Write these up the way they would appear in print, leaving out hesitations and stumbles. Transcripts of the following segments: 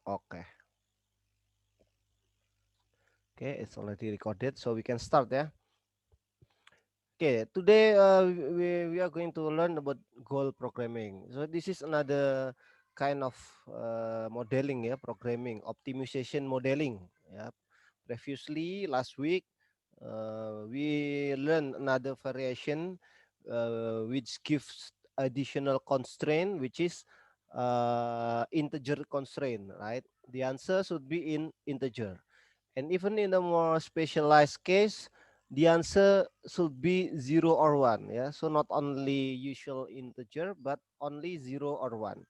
Okay. Okay, it's already recorded, so we can start, yeah. Okay, today we are going to learn about goal programming. So this is another kind of modeling, yeah, programming, optimization modeling. Yeah. Previously, last week, we learned another variation which gives additional constraint, which is integer constraint, right? The answer should be in integer. And even in a more specialized case, the answer should be 0 or 1. Yeah, so not only usual integer, but only 0 or 1.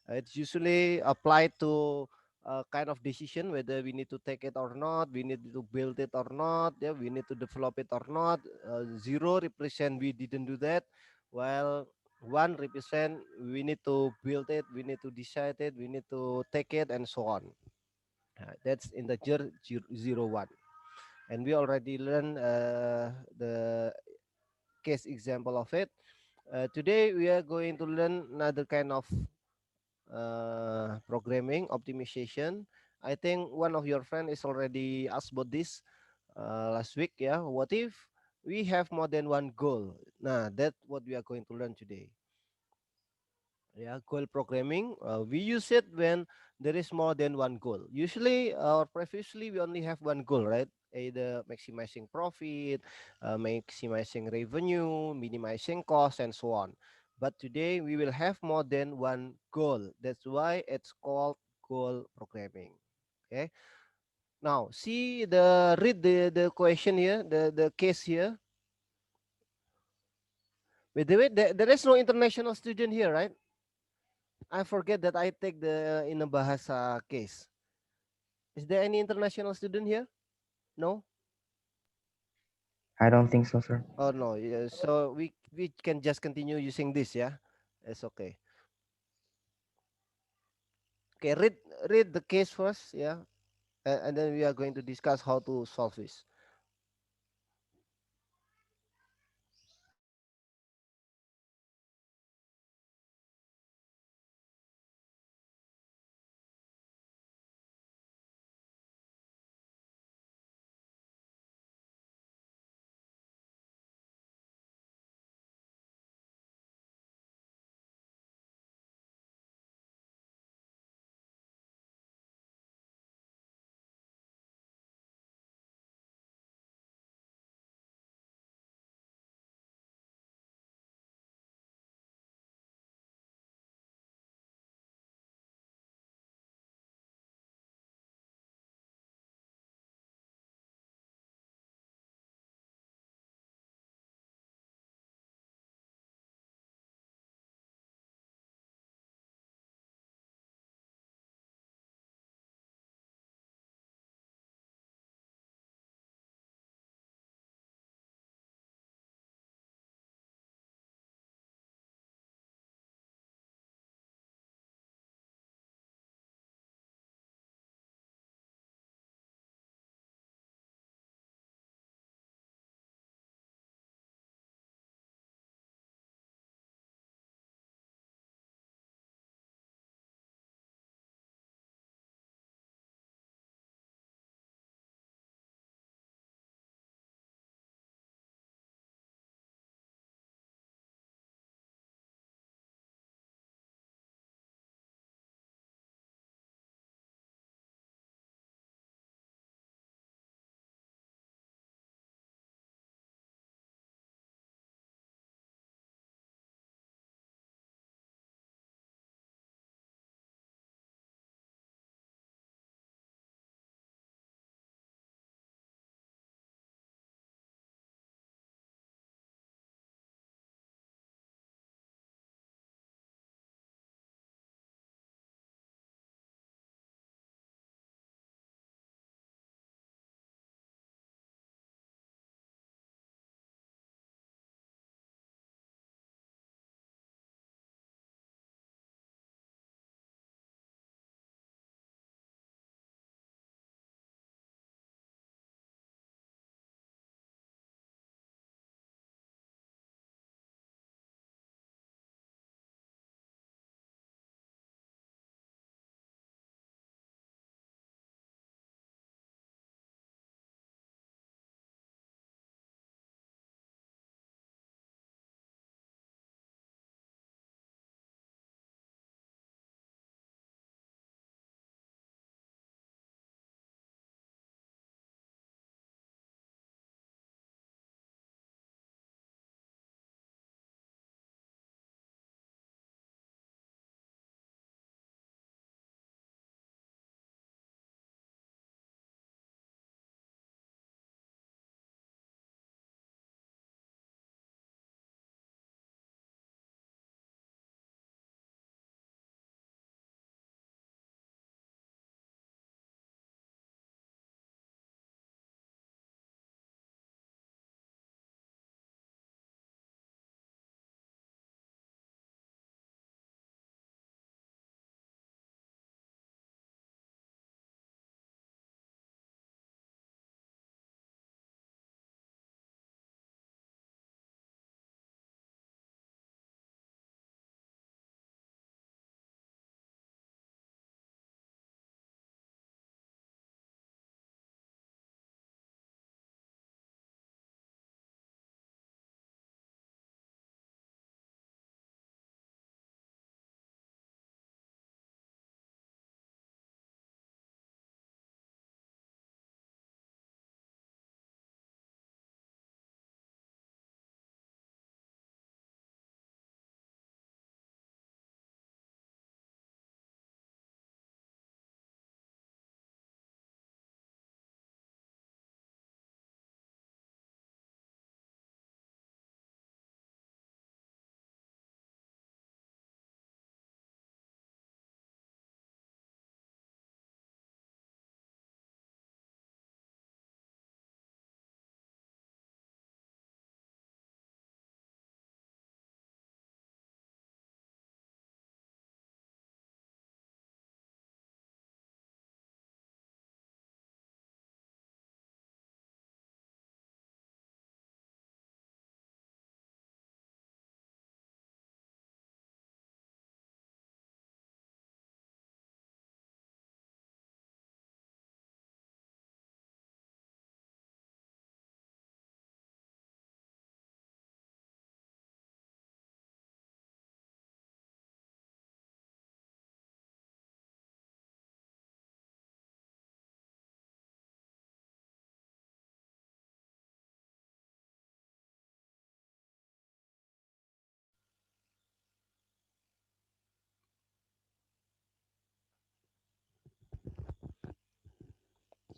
It's usually applied to kind of decision whether we need to take it or not, we need to build it or not, yeah, we need to develop it or not. Zero represent we didn't do that, while one represent we need to build it, we need to decide it, we need to take it, and so on. That's integer 0, 1. And we already learned the case example of it. Today we are going to learn another kind of programming optimization. I think one of your friend is already asked about this last week. Yeah, what if we have more than one goal? Nah, that's what we are going to learn today. Yeah, goal programming, we use it when there is more than one goal. Usually or previously we only have one goal, right? Either maximizing profit, maximizing revenue, minimizing cost, and so on. But today we will have more than one goal. That's why it's called goal programming. Okay, now see the read the question here, the case here. By the way, there is no international student here, right? I forget that I take the in a Bahasa case. Is there any international student here? No? I don't think so, sir. Oh no. Yeah, so we can just continue using this, yeah? It's okay. Okay, read the case first, yeah? And then we are going to discuss how to solve this.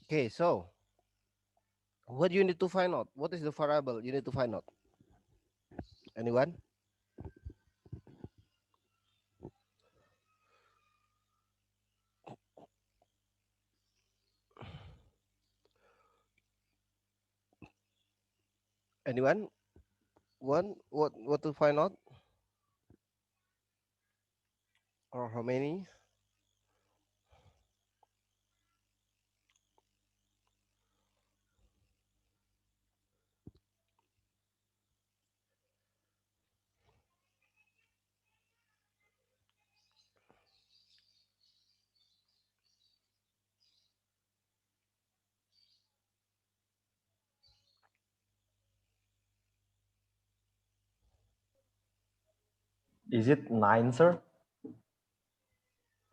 Okay, so what you need to find out? What is the variable you need to find out? Anyone? Anyone? One? What to find out? Or how many? Is it 9, sir?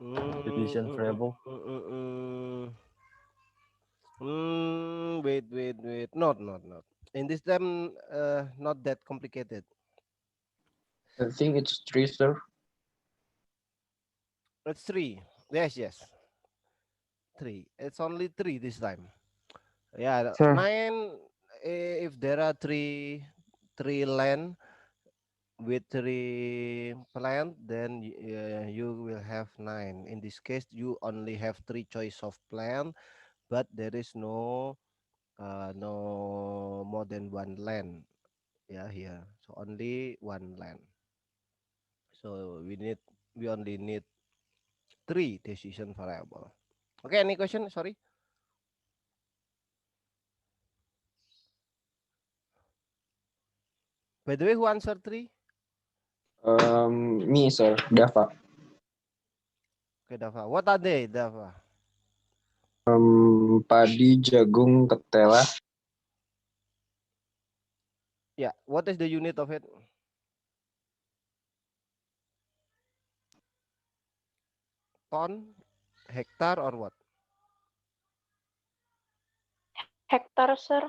Mm, Division mm, mm, variable. mm, mm, mm. Wait. Not. In this time, not that complicated. I think it's three, sir. It's three. Yes. Three. It's only three this time. Yeah, Sir, nine. If there are three land with three plant, then you will have nine. In this case, you only have three choice of plant, but there is no more than one land. Yeah, here. So only one land. So we only need three decision variable. Okay, any question? Sorry. By the way, who answered three? Me, sir. Dava. Okay, Dava. What are they, Dava? Padi, jagung, ketela. Yeah. What is the unit of it? Ton, hectare, or what? Hektar, sir.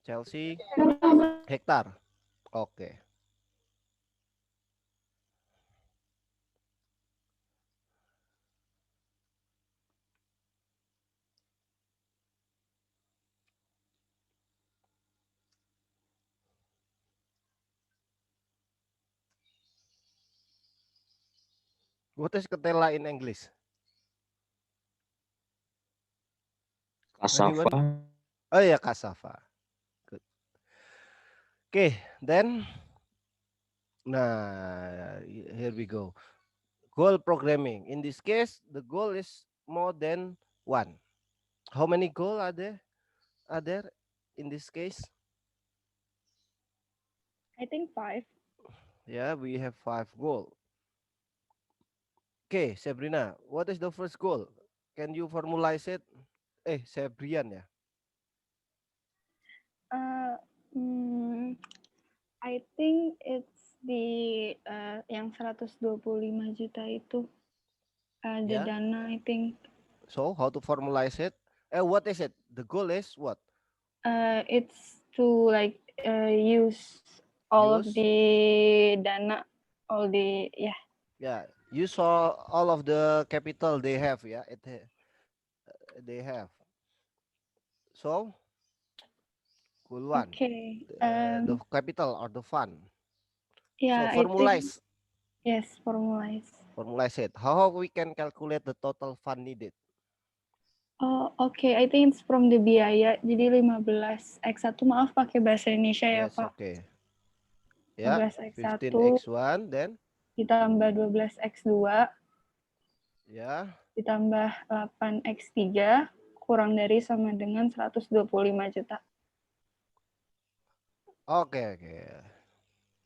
Chelsea, hectare. Okay. What is ketela in English? Anyone? Cassava. Oh yeah, cassava. Good. Okay, then here we go. Goal programming. In this case, the goal is more than one. How many goal are there? Are there in this case? I think 5. Yeah, we have five goal. Okay, Sabrina, what is the first goal? Can you formalize it? Sabrian ya. Uh, mm, I think it's the yang 125 juta itu. The Yeah. dana, I think. So how to formalize it? What is it? The goal is what? It's to like use all of Use. the dana, all the Yeah. Use all of the capital they have. Yeah. They have. So goal one. okay. The capital or the fund. So Yeah, I think formalize. yes, formalize. Formalize it. How we can calculate the total fund needed? Oh, oke. I think it's from the biaya. Jadi 15 X1, maaf pakai bahasa Indonesia ya, Yes. Pak. Okay. Yeah. 15 X1 15x1 then. ditambah 12 X2 Yeah. ditambah 8 X3 kurang dari sama dengan 125 juta. Okay.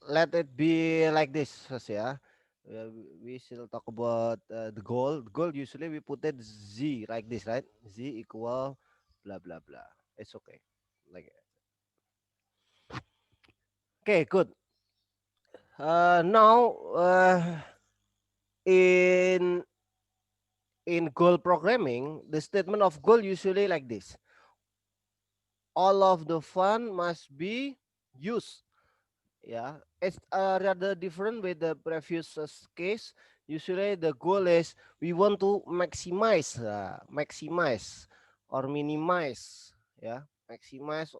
Let it be like this first, yeah. We still talk about the goal. The goal usually we put it z like this, right? Z equal blah blah blah. It's okay. Like okay, good. Now in goal programming, the statement of goal usually like this: all of the fund must be used. Yeah, it's rather different with the previous case. Usually the goal is we want to maximize, or minimize, maximize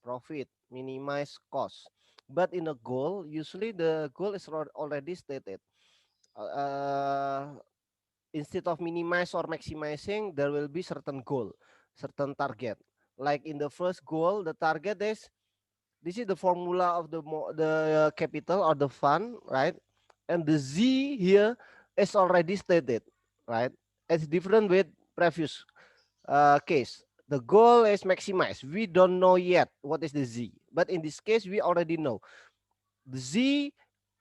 profit, minimize cost. But in a goal, usually the goal is already stated. Uh, Instead of minimize or maximizing, there will be certain goal, certain target. Like in the first goal, the target is, this is the formula of the capital or the fund, right? And the Z here is already stated, right? It's different with previous case. The goal is maximize. We don't know yet what is the Z, but in this case, we already know the Z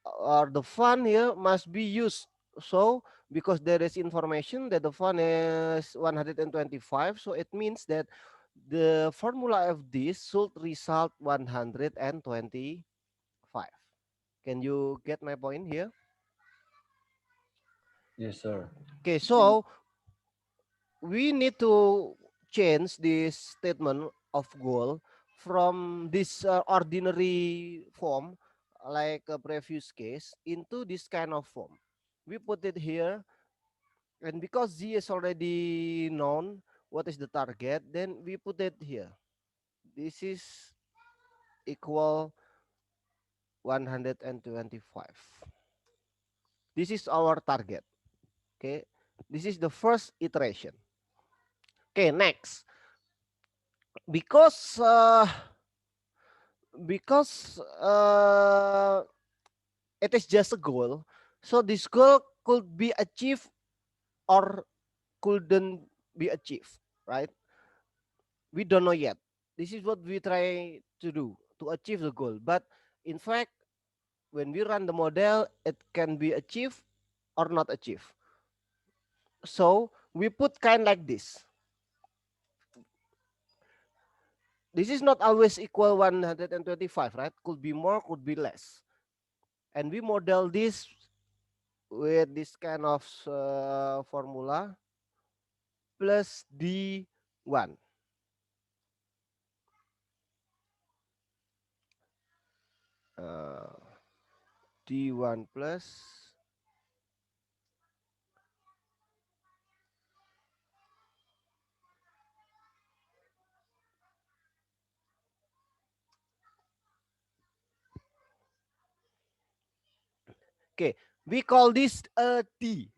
or the fund here must be used. So because there is information that the fund is 125, so it means that the formula of this should result 125. Can you get my point here? Yes, sir. Okay, so we need to change this statement of goal from this ordinary form, like a previous case, into this kind of form. We put it here, and because Z is already known what is the target, then we put it here. This is equal 125. This is our target. Okay, this is the first iteration. Okay, next, because it is just a goal, so this goal could be achieved or couldn't be achieved, right? We don't know yet. This is what we try to do to achieve the goal, but in fact, when we run the model, it can be achieved or not achieved. So we put kind like this. This is not always equal 125, right? Could be more, could be less. And we model this with this kind of formula plus D1. D1 plus okay, we call this a D.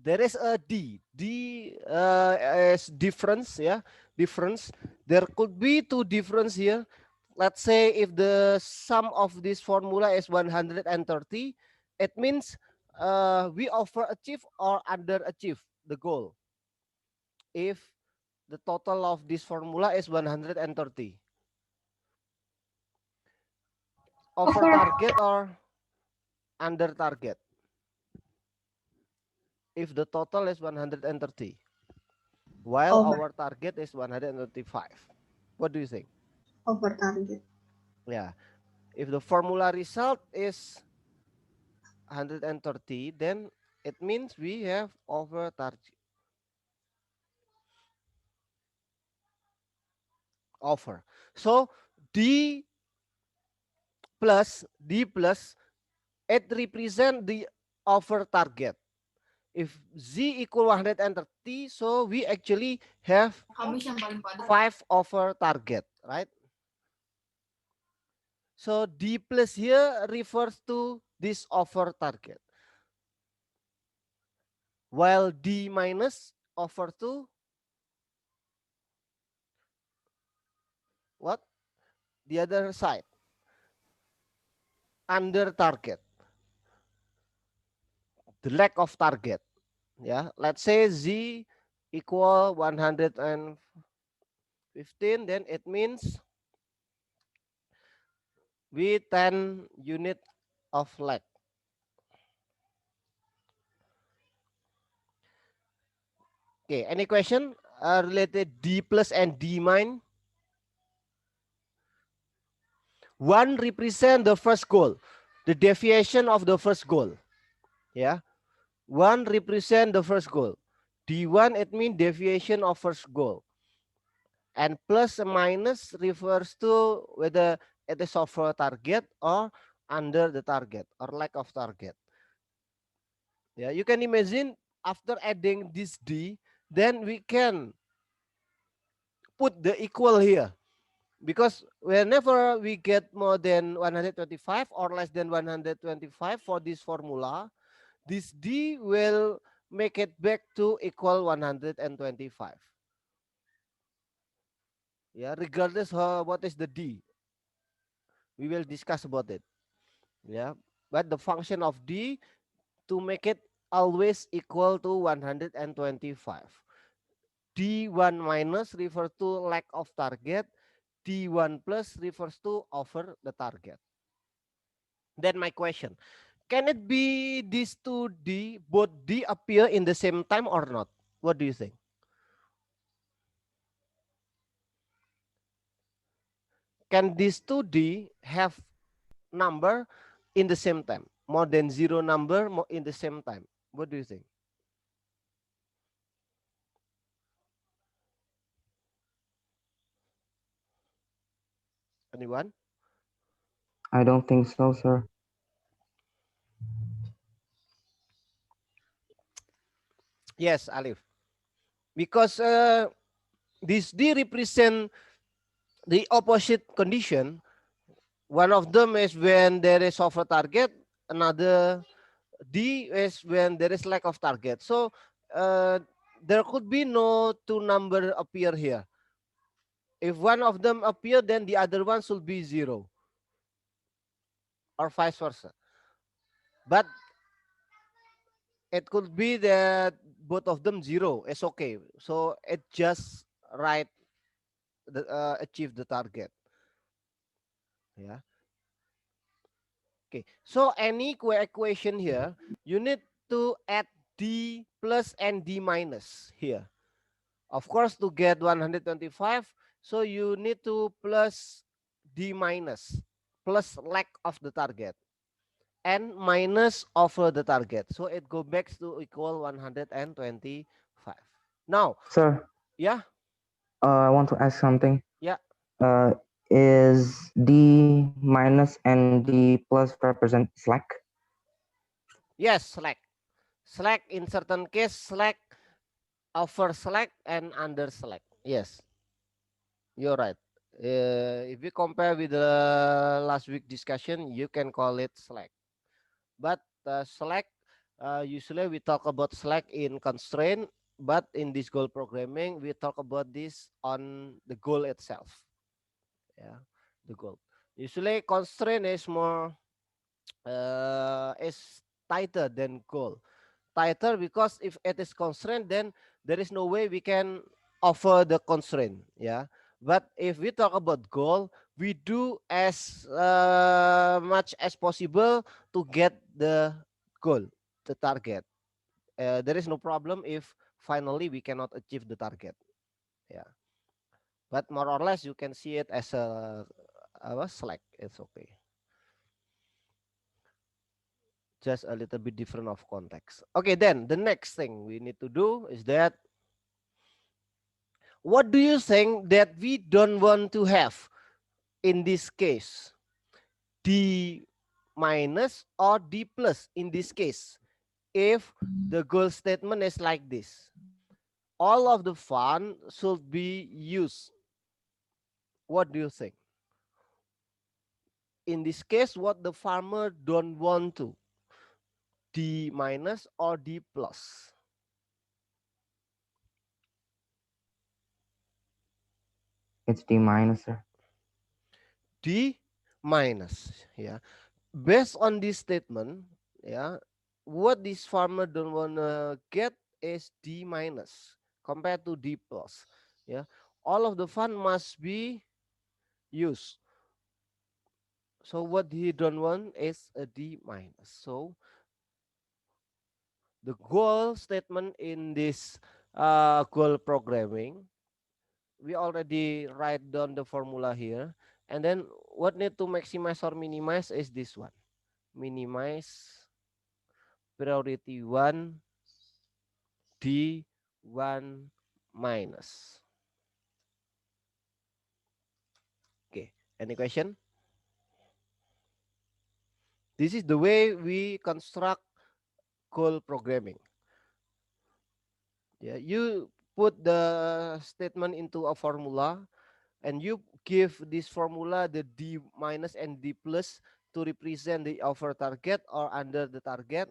There is a D. D is difference, difference. There could be two difference here. Let's say if the sum of this formula is 130, it means we overachieve or underachieve the goal. If the total of this formula is 130, over target or under target. If the total is 130, while our target is 135. What do you think? Over target. Yeah. If the formula result is 130, then it means we have over target. Over. So D plus, it represent the over target. If Z equal 130, so we actually have 5 over target, right? So D plus here refers to this over target, while D minus over to what? The other side, under target, the lack of target. Yeah, let's say Z equal 115, then it means we 10 unit of lag. Okay, any question related D plus and D min? One represent the first goal, the deviation of the first goal. Yeah, one represent the first goal. D1 it means deviation of first goal. And plus and minus refers to whether it is over target or under the target or lack of target. Yeah, you can imagine after adding this D, then we can put the equal here. Because whenever we get more than 125 or less than 125 for this formula, this D will make it back to equal 125. Yeah, regardless what is the D, we will discuss about it. Yeah, but the function of D to make it always equal to 125. D1 minus refers to lack of target. D1 plus refers to over the target. Then my question, can it be these two D, both D appear in the same time or not? What do you think? Can these two D have number in the same time? More than zero number in the same time? What do you think? Anyone? I don't think so, sir. Yes, Alif. Because this D represent the opposite condition. One of them is when there is over target, another D is when there is lack of target. So there could be no two number appear here. If one of them appear, then the other one should be zero or vice versa. But it could be that both of them zero. It's okay. So it just right achieve the target. Yeah. Okay. So any equation here, you need to add D plus and D minus here. Of course, to get 125, so you need to plus D minus, plus lack of the target, and minus over the target. So it goes back to equal 125. Now, Sir, yeah, I want to ask something. yeah, Is D minus and D plus represent slack? yes, slack. Slack in certain case, slack, over slack, and under slack. Yes, you're right. If you compare with the last week discussion, you can call it slack. But Slack, usually we talk about Slack in constraint, but in this goal programming, we talk about this on the goal itself. Yeah, the goal. Usually constraint is more is tighter than goal. Tighter because if it is constraint, then there is no way we can offer the constraint. Yeah. But if we talk about goal, we do as much as possible to get the goal, the target. There is no problem if finally we cannot achieve the target. Yeah. But more or less, you can see it as a slack. It's okay. Just a little bit different of context. Okay, then the next thing we need to do is that what do you think that we don't want to have in this case? D minus or D plus in this case? If the goal statement is like this, all of the fund should be used. What do you think? In this case, what the farmer don't want to? D minus or D plus? It's D minus, sir. D minus. Yeah. Based on this statement, yeah, what this farmer don't want to get is D minus compared to D plus. Yeah. All of the fund must be used. So what he don't want is a D minus. So the goal statement in this goal programming, we already write down the formula here. And then what need to maximize or minimize is this one. Minimize priority 1 D1 minus. Okay, any question? This is the way we construct goal programming. Yeah, you put the statement into a formula and you give this formula the D minus and D plus to represent the over target or under the target.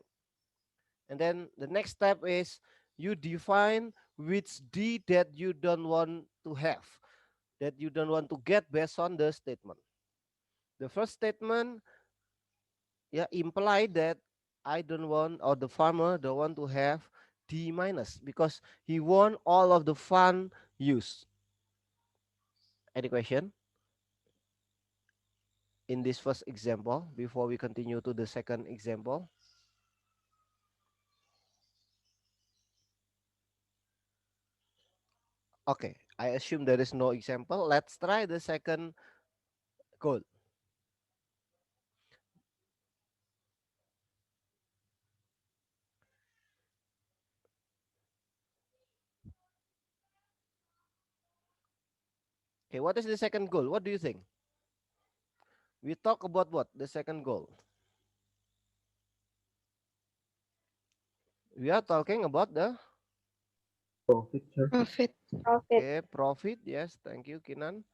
And then the next step is you define which D that you don't want to have, that you don't want to get based on the statement. The first statement, yeah, imply that I don't want, or the farmer don't want to have D minus because he want all of the fund use. Any question in this first example before we continue to the second example? Okay, I assume there is no example. Let's try the second goal. Okay, what is the second goal? What do you think? We talk about what? The second goal. We are talking about the Profit, sir. Profit. okay, profit. Yes, thank you, Kinan.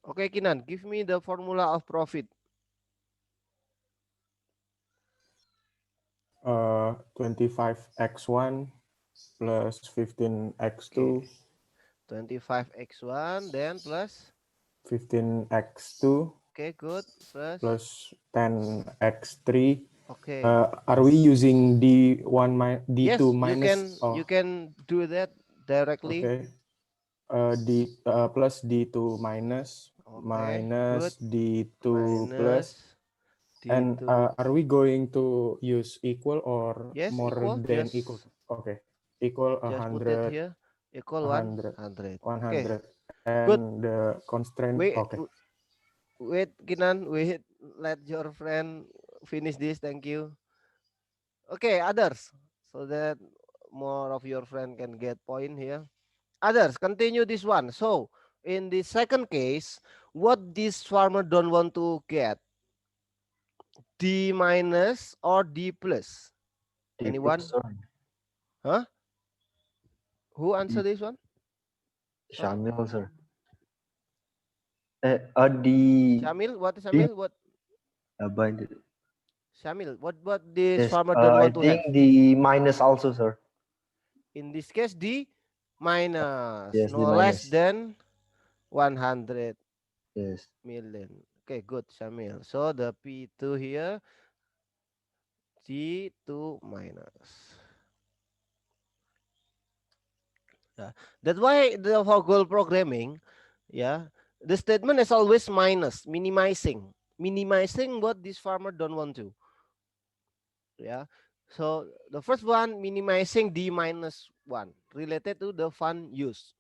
Okay, Kinan, give me the formula of profit. 25x1 plus 15x2 Okay. 25x1 then plus 15x2 okay, good. plus 10x3. Okay. Are we using D1 D2 Yes, minus? you can do that directly. Okay. D plus D2 minus Okay, minus good. D2 plus. Minus And D2. are we going to use equal or Yes, more equal. than equal? Okay. Equal Just put it 100, here. Equal 100, 100. Okay, 100. good. And the constraint, Wait, okay. wait, Kinan. Wait. Let your friend finish this. Thank you. Okay, others. So that more of your friend can get point here. Others, continue this one. So, in the second case, what this farmer don't want to get? D minus or D plus? D Anyone? plus, sir. Huh? Who D answer this one? Shamil, sir. D Shamil, what is D Shamil? What by the, Shamil? What this yes. farmer don't I want to have? think the minus also, sir. In this case, D minus, Yes, the no less minus. than 100 Yes. million. Okay, good, Shamil. So the P2 here, G2 minus. Yeah. That's why for goal programming, yeah, the statement is always minus, minimizing what this farmer don't want to. Yeah. So the first one, minimizing D minus 1 related to the fund use.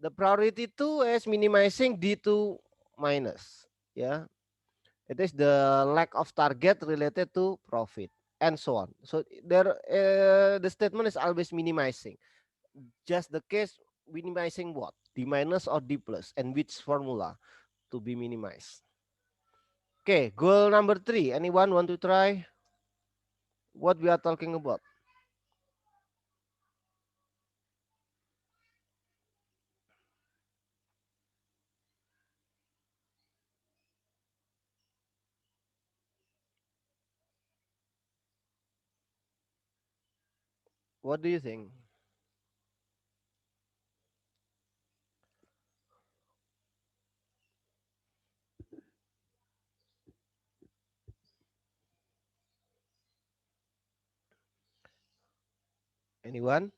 The priority 2 is minimizing D2 minus. Yeah. It is the lack of target related to profit and so on. So there, the statement is always minimizing. Just the case minimizing what? D minus or D plus, and which formula to be minimized. Okay, goal number 3. Anyone want to try what we are talking about? What do you think? Anyone?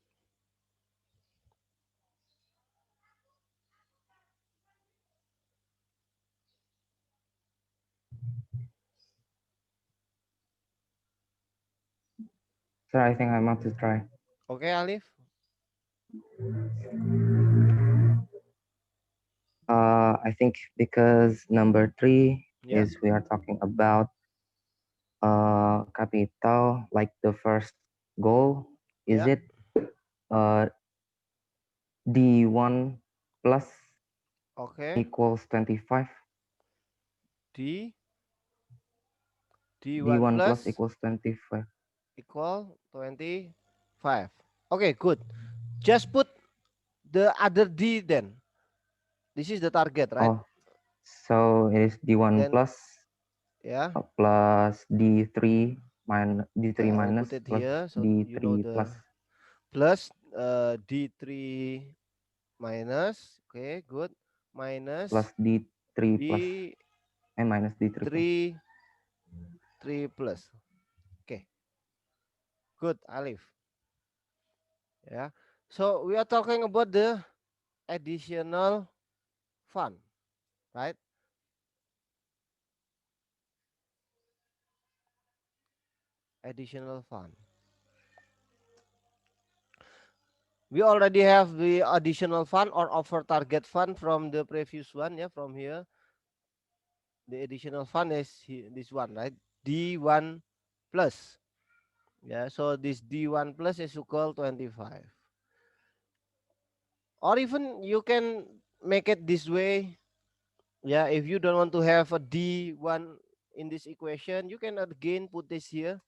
Sir, I think I want to try. Okay, Alif. I think because number 3 Yeah. is we are talking about capital, like the first goal. Is Yeah. it D1 plus Okay. equals 25? D D1 D1 plus plus equals 25. equal 25. Okay, good. Just put the other D then. This is the target, right? Oh, so it is D1 Then, plus yeah, plus D3 D3 I minus put it plus here so you know D3 the plus plus D3 minus. Okay, good. Minus plus D3 plus D3 minus D3 plus. 3 plus. Okay, good, Alif. Yeah. So we are talking about the additional fund, right? Additional fund. We already have the additional fund or offer target fund from the previous one, yeah, from here. The additional fund is this one, right? D1 plus. Yeah, so this D1 plus is equal 25. Or even you can make it this way. Yeah, if you don't want to have a D1 in this equation, you can again put this here,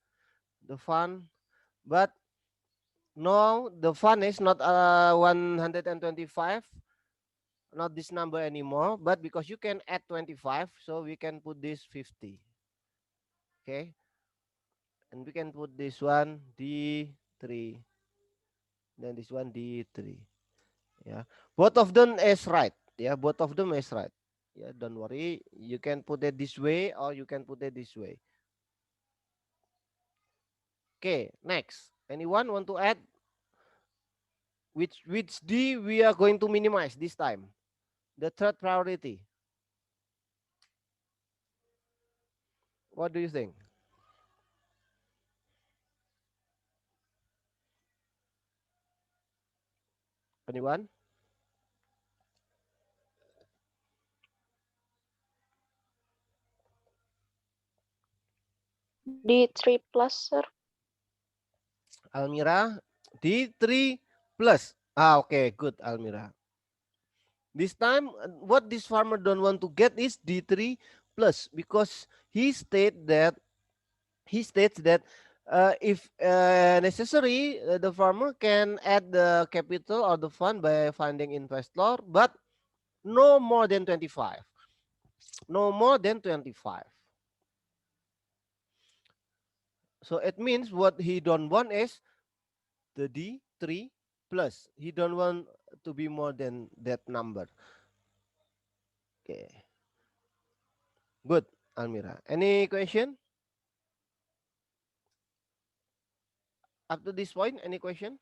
the fund. But no, the fund is not 125, not this number anymore, but because you can add 25, so we can put this 50. Okay, and we can put this one D3, then this one D3. Yeah, both of them is right. Yeah, both of them is right. Yeah, don't worry, you can put it this way or you can put it this way. Okay, next, anyone want to add which D we are going to minimize this time? The third priority. What do you think? Anyone? D3 plus, sir. Almira, D3 plus. Ah, okay, good, Almira. This time, what this farmer don't want to get is D3 plus because he states that if necessary, the farmer can add the capital or the fund by finding investor, but no more than 25. No more than 25. So it means what he don't want is the D3 plus. He don't want to be more than that number. Okay. Good, Almira. Any question? Up to this point, any question?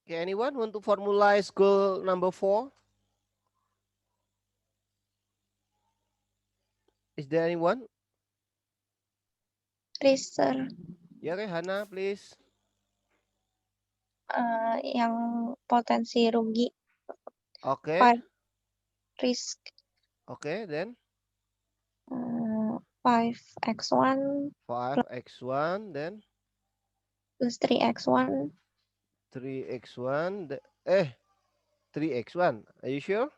Okay, anyone want to formalize goal number 4? Is there anyone? Please, sir. Yeah, okay, Hana, please. Yang potensi rugi Okay. 5 risk Okay, then 5x1 5x1, then plus 3x1 3x1. 3x1. Are you sure?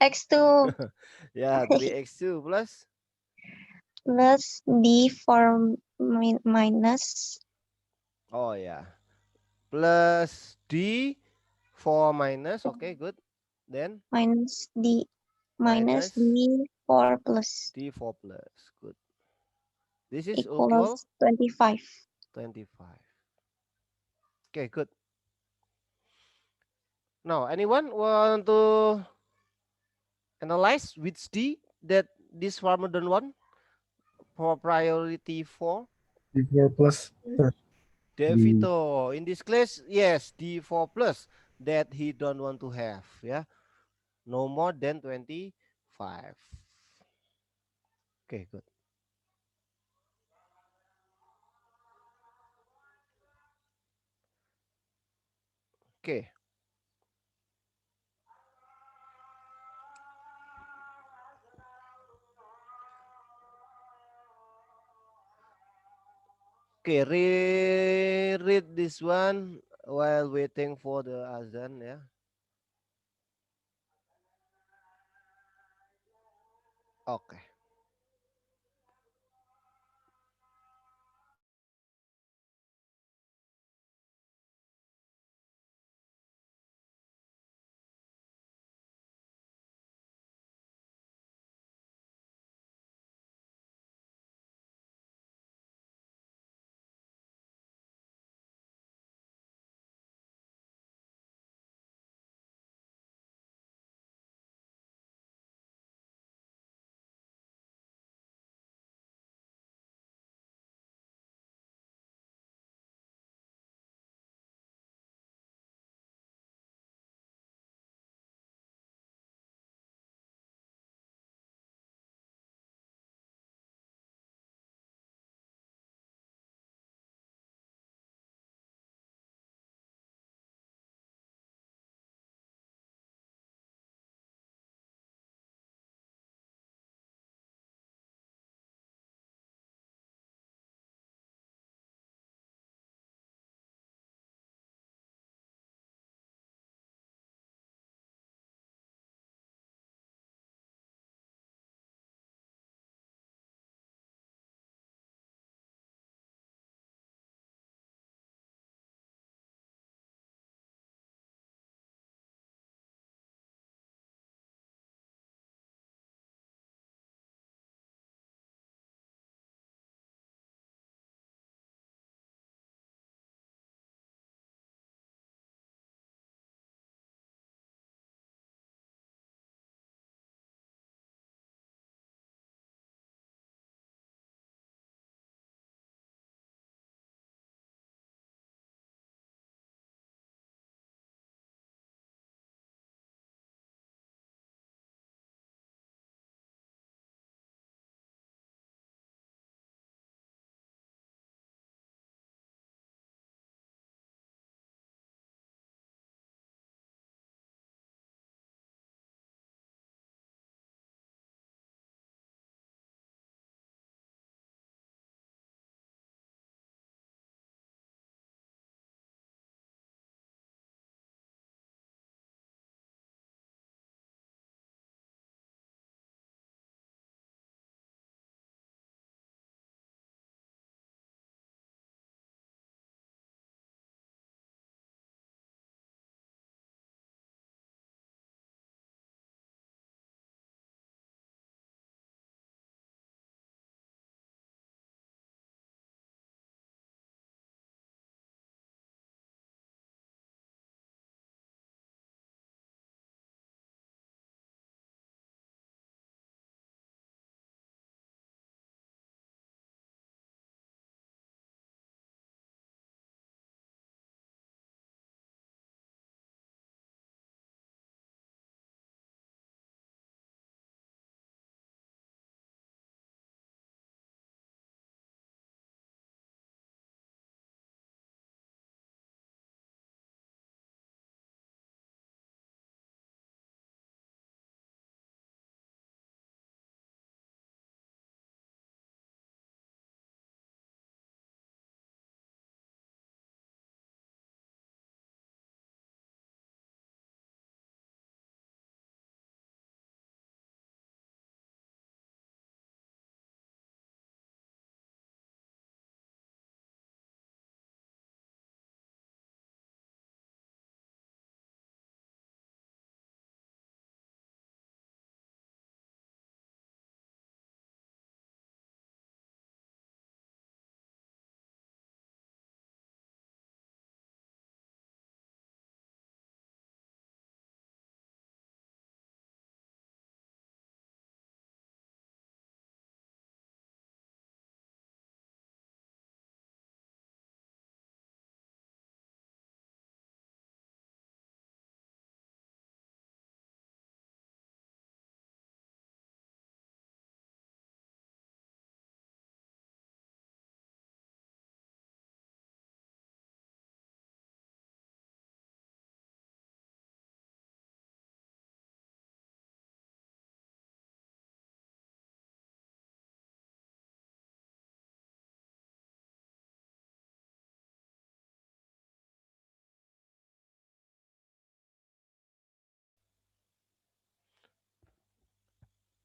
x2 Yeah, 3x2 plus. plus d4 minus Oh, yeah. Plus D4 minus. Okay, good. Then minus d minus minus d4 plus D4 plus. Good. This is equal equals 25. 25. Okay, good. Now, anyone want to analyze which D that this farmer don't want for priority 4? D4 plus, sir. Devito. In this case, yes, D4 plus that he don't want to have. Yeah, no more than 25. Okay, good. Okay. Okay, read this one while waiting for the azan ya. Oke.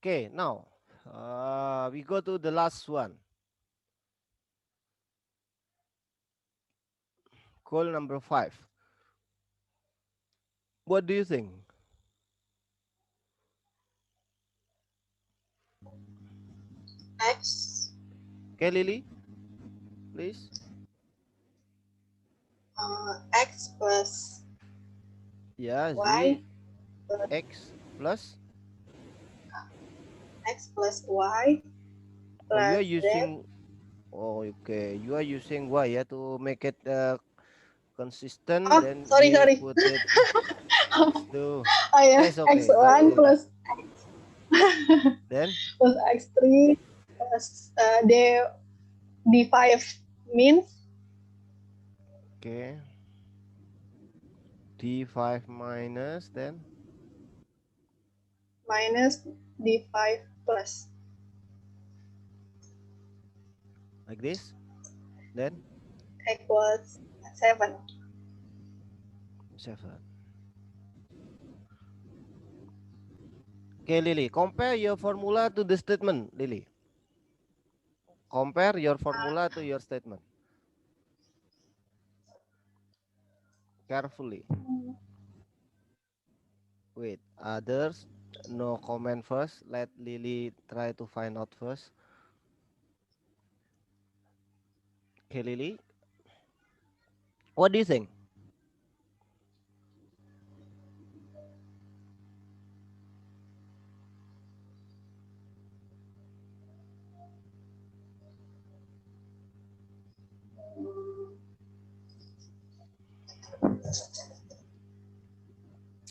Okay, now we go to the last one. Goal number 5. What do you think? X, Okay, Lily, please. X plus Yeah, Y, Z X plus. X plus Y Oh, you are plus Z. using. Oh, okay. You are using Y, yeah, to make it consistent. Oh, Then sorry, we sorry. put it to. Oh yeah, It's okay. X1 plus Then plus X3 plus D5 means okay. D5 minus then minus D5 plus. like this. Then Equals 7. 7. Okay, Lily. Compare your formula to the statement, Lily. Compare your formula to your statement. Carefully. Wait, others no comment first. Let Lily try to find out first. Okay, Lily. What do you think?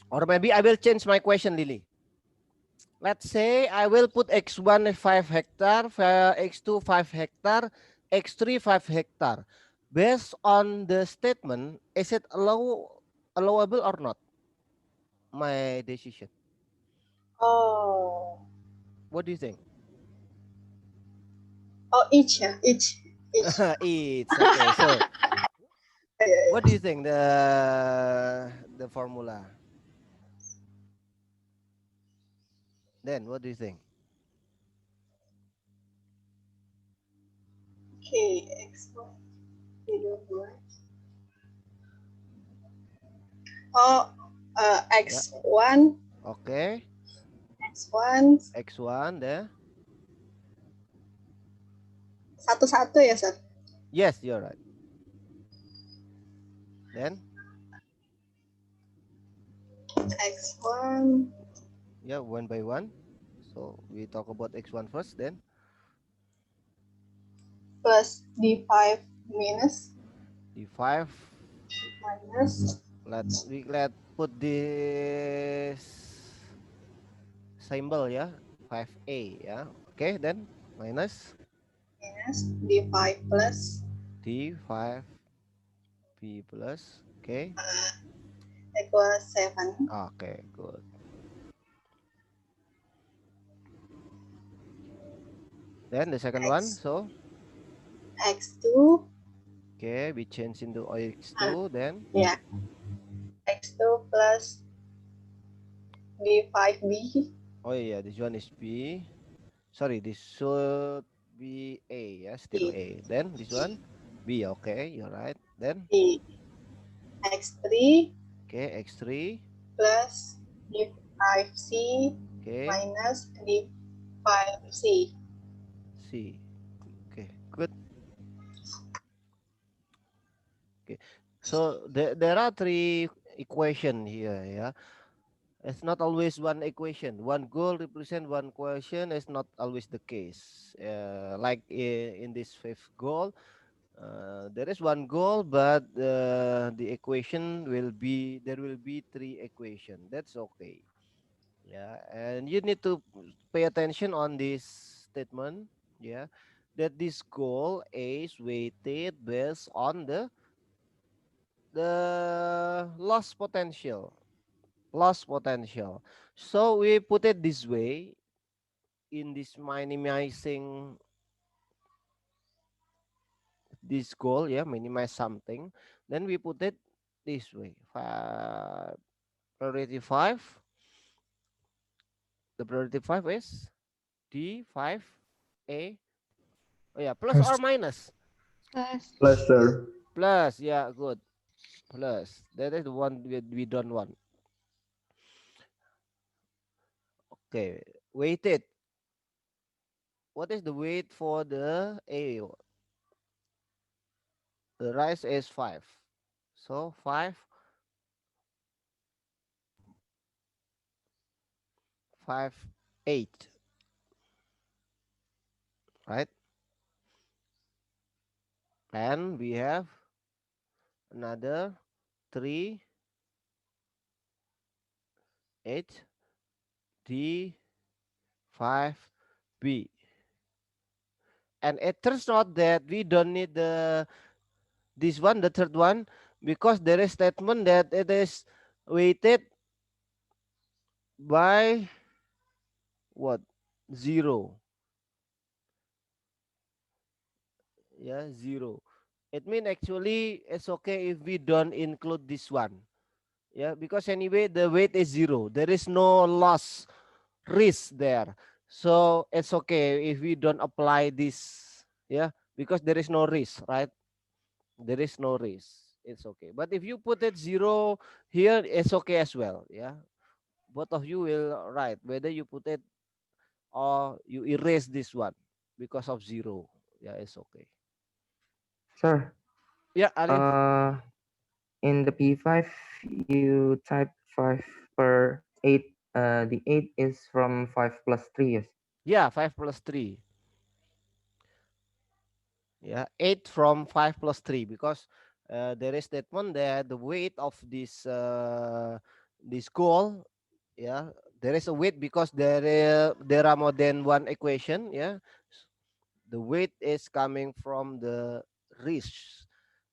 Or maybe I will change my question, Lily. Let's say I will put X1 5 hectare, X2 5 hectare, X3 5 hectare. Based on the statement, is it allowable or not? My decision. Oh, What do you think? each ya, each. It's okay. So, what do you think the formula? Then, what do you think? Okay, X1. Oh, X1, Okay. X1, X1 there. satu-satu ya, Sir? Yes, you're right. Then, X1 yeah, one by one. So we talk about X1 first, then plus D5 minus D5. minus Let put this symbol, yeah, 5A, yeah. Okay, then minus D5 plus D5 P plus. Okay. equals 7. Okay, good. Then the second one, so X2, okay, we change into X2, then yeah, X2 plus D5B. oh yeah, this one is B. Sorry, this should be A, yeah, still B. A. Then this one B, okay, you're right. Then D. X3 okay, X3, plus D5C okay, minus D5C. C. Okay, good. Okay, so there are 3 equation here, yeah. It's not always one equation. One goal represent one question is not always the case. Like in this fifth goal, there is one goal, but the equation will be there will be 3 equation. That's okay. Yeah, and you need to pay attention on this statement. Yeah, that this goal is weighted based on the loss potential. So we put it this way in this minimizing this goal, yeah, minimize something. Then we put it this way. Priority 5. The priority 5 is D5A. Oh yeah, plus or Plus. minus? Plus. Plus, sir. Plus, yeah, good. Plus. That is the one we don't want. Okay, weighted. What is the weight for the A? The rise is 5. So 5, 5, 8. Right? And we have another 3, 8, D, 5, B. And it turns out that we don't need this one, the third one, because there is statement that it is weighted by what? 0. Yeah, 0. It means actually it's okay if we don't include this one. Yeah, because anyway the weight is 0. There is no loss risk there. So it's okay if we don't apply this. Yeah, because there is no risk, right? There is no risk. It's okay. But if you put it 0 here, it's okay as well. Yeah, both of you will write whether you put it or you erase this one because of 0. Yeah, it's okay. Sir, Yeah, Alif. in the P5, you type 5 per 8. The 8 is from 5 plus 3, yes. Yeah, 5 plus 3. Yeah, 8 from 5 plus 3 because there is statement that the weight of this goal, yeah, there is a weight because there are more than one equation. Yeah, the weight is coming from the risk,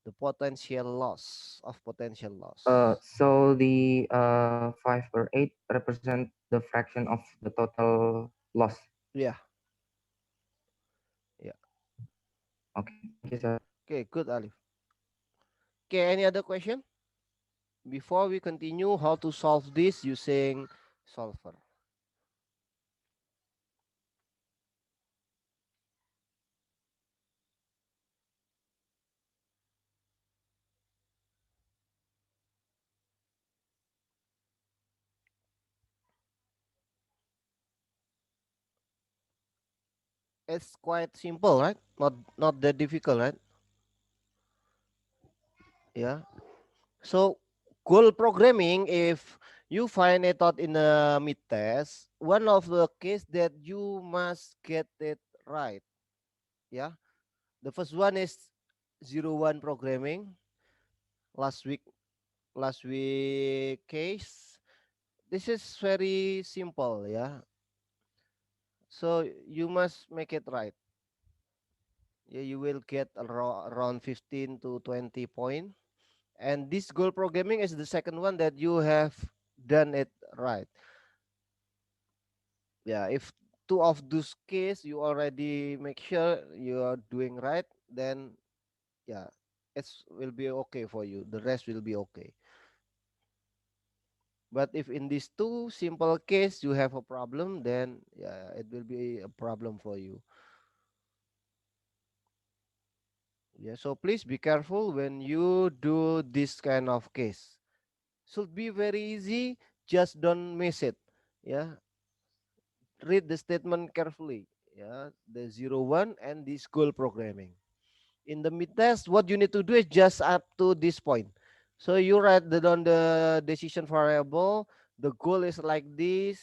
the potential loss of potential loss. So the 5 per 8 represent the fraction of the total loss. Yeah, yeah. Okay, thank you, sir. Okay, good, Alif. Okay, any other question before we continue how to solve this using solver? It's quite simple, right? Not that difficult, right? Yeah. So goal programming, if you find it out in a mid test, one of the case that you must get it right. Yeah. The first one is 01 programming. Last week, last week case. This is very simple, yeah. So you must make it right. Yeah, you will get around 15 to 20 point. And this goal programming is the second one that you have done it right. Yeah, if two of those case you already make sure you are doing right, then yeah, it's will be okay for you. The rest will be okay. But if in these two simple case you have a problem, then yeah, it will be a problem for you. Yeah, so please be careful when you do this kind of case. Should be very easy, just don't miss it. Yeah, read the statement carefully. Yeah, the 01 and this goal programming. In the mid test, what you need to do is just up to this point. So you write on the decision variable, the goal is like this,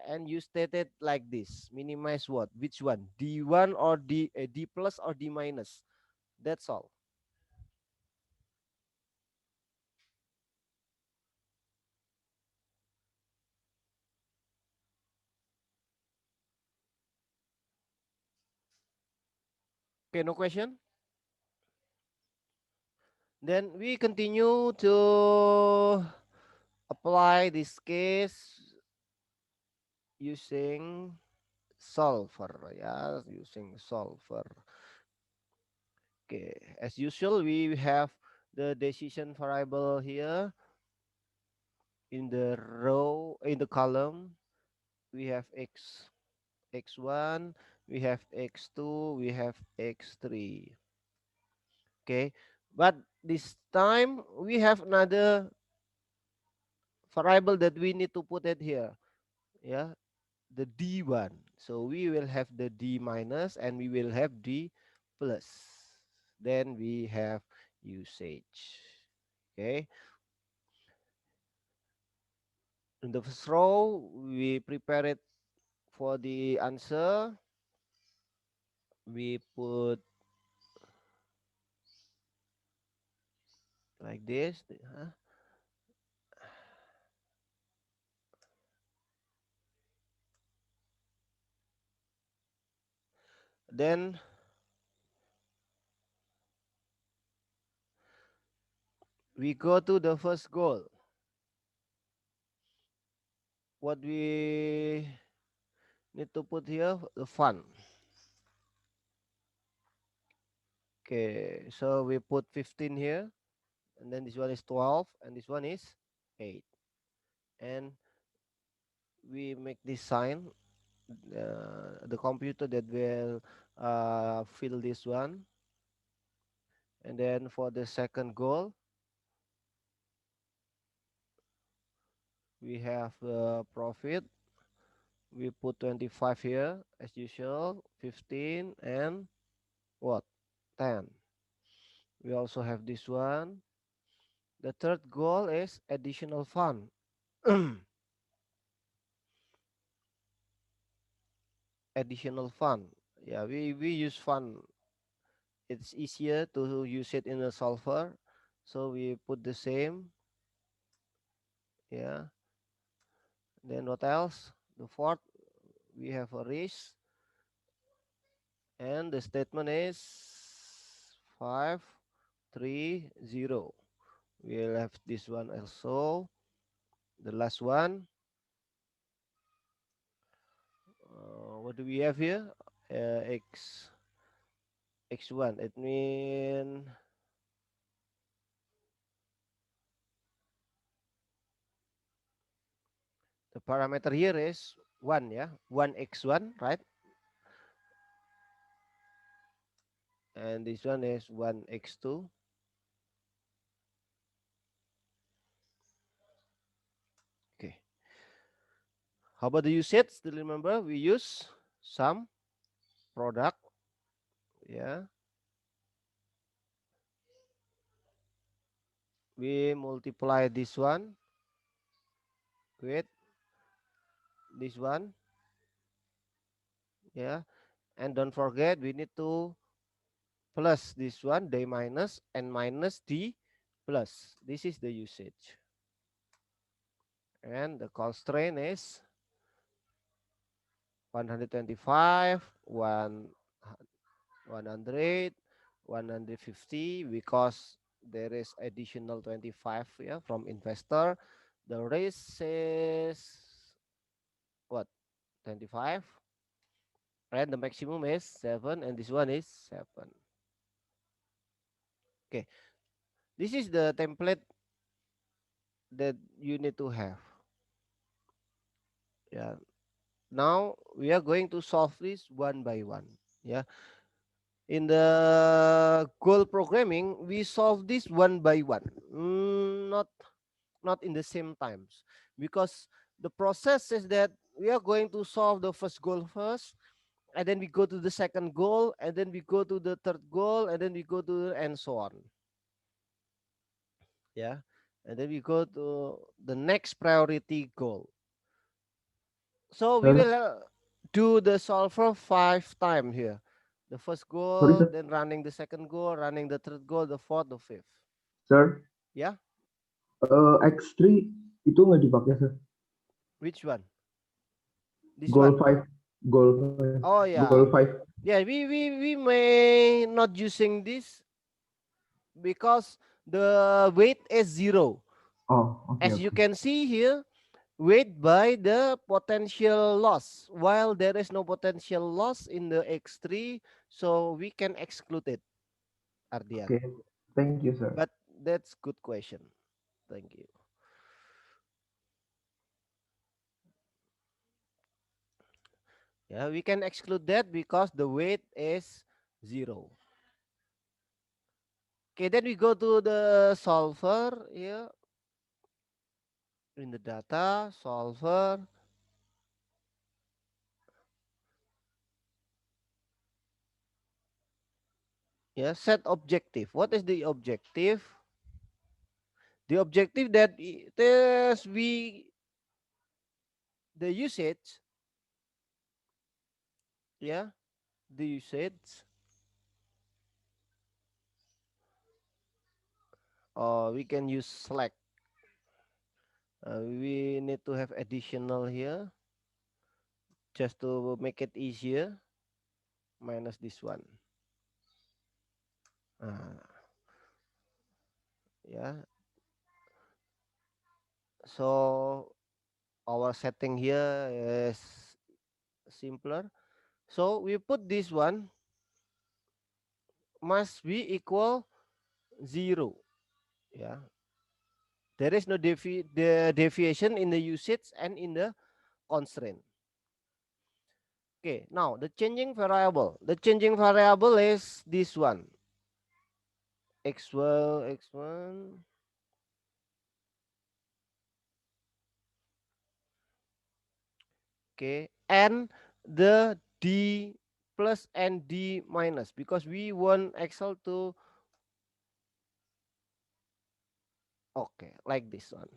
and you state it like this. Minimize what? Which one? D1 or D plus or D minus? That's all. Okay, no question? Then we continue to apply this case using solver. Yeah, using solver. Okay, as usual, we have the decision variable here in the row, in the column. We have x. x1, we have x2, we have x3. Okay, but this time we have another variable that we need to put it here. Yeah, the d1. So we will have the d minus and we will have d plus. Then we have usage. Okay, in the first row we prepare it for the answer. We put like this. Then we go to the first goal. What we need to put here, the fun. Okay, so we put 15 here, and then this one is 12, and this one is 8. And we make this sign, the computer that will fill this one. And then for the second goal, we have the profit. We put 25 here as usual, 15 and what? 10. We also have this one. The third goal is additional fund. Additional fund. Yeah, we use fund. It's easier to use it in a solver. So we put the same. Yeah. Then what else? The fourth, we have a risk. And the statement is 5, 3, 0. We'll have this one also. The last one. What do we have here? X1. It means the parameter here is 1, yeah? 1x1, right? And this one is 1x2. Okay. How about the usage? Still remember we use sum product. Yeah. We multiply this one with this one. Yeah. And don't forget we need to plus this one, d minus, and minus d plus. This is the usage. And the constraint is 125, 100, 150, because there is additional 25, yeah, from investor. The risk is what? 25. And the maximum is 7, and this one is 7. Okay. This is the template that you need to have. Yeah. Now we are going to solve this one by one. Yeah. In the goal programming, we solve this one by one, not in the same times, because the process is that we are going to solve the first goal first, and then we go to the second goal, and then we go to the third goal, and then we go to, and so on. Yeah. And then we go to the next priority goal. So we Sir, will do the solver 5 times here. The first sorry, goal, sir. then running the second goal, running the third goal, the fourth, the fifth. Sir, Yeah. X3 itu nggak dipakai, sir. Which one? This Goal one. 5. Goal 5. Oh Goal yeah. 5. Yeah, we may not using this because the weight is 0. Oh, oke. As you can see here, weight by the potential loss, while there is no potential loss in the X3, so we can exclude it, Ardian. Oke, thank you, sir. But that's good question. Thank you. Yeah, we can exclude that because the weight is 0. Okay, then we go to the solver here. In the data, solver. Yeah, set objective. What is the objective? The objective that this the usage, yeah, the usage, or we can use select. We need to have additional here just to make it easier, minus this one. Yeah, so our setting here is simpler. So we put this one must be equal 0. Yeah, there is no the deviation in the usage and in the constraint. Okay, now the changing variable. The changing variable is this one. X1. Okay, and the D plus and D minus, because we want Excel to, okay, like this one.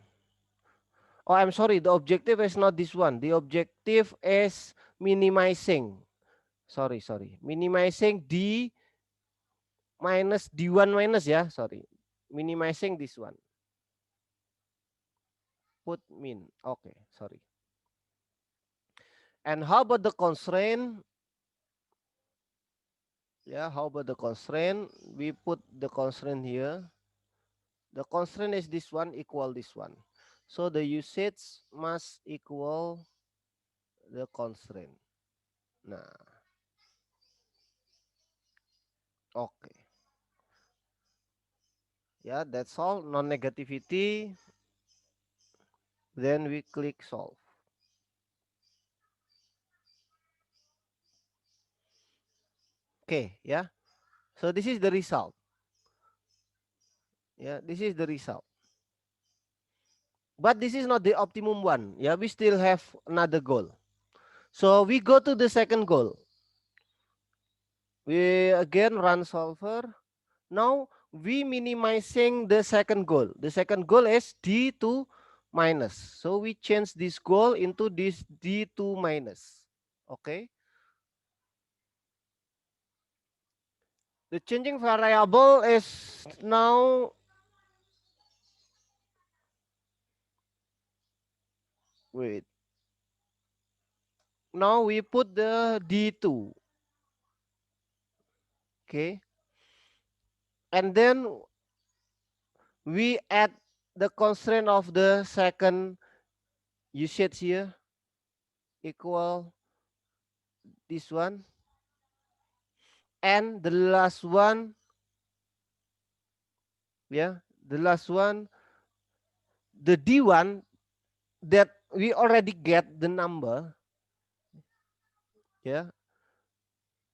Oh, I'm sorry, the objective is not this one. The objective is minimizing. Sorry. Minimizing D minus D1 minus, ya, sorry. Minimizing this one. Put min. Okay, sorry. And how about the constraint? Yeah, how about the constraint? We put the constraint here. The constraint is this one equal this one. So the usage must equal the constraint. Nah, okay. Yeah, that's all. Non-negativity. Then we click solve. Okay, yeah. So this is the result. Yeah, this is the result. But this is not the optimum one. Yeah, we still have another goal. So we go to the second goal. We again run solver. Now we minimizing the second goal. The second goal is D2 minus. So we change this goal into this D2 minus. Okay. The changing variable is now, wait. Now we put the D2. Okay. And then we add the constraint of the second usage here equal this one. And the last one, yeah, the last one, the D1 that we already get the number, yeah,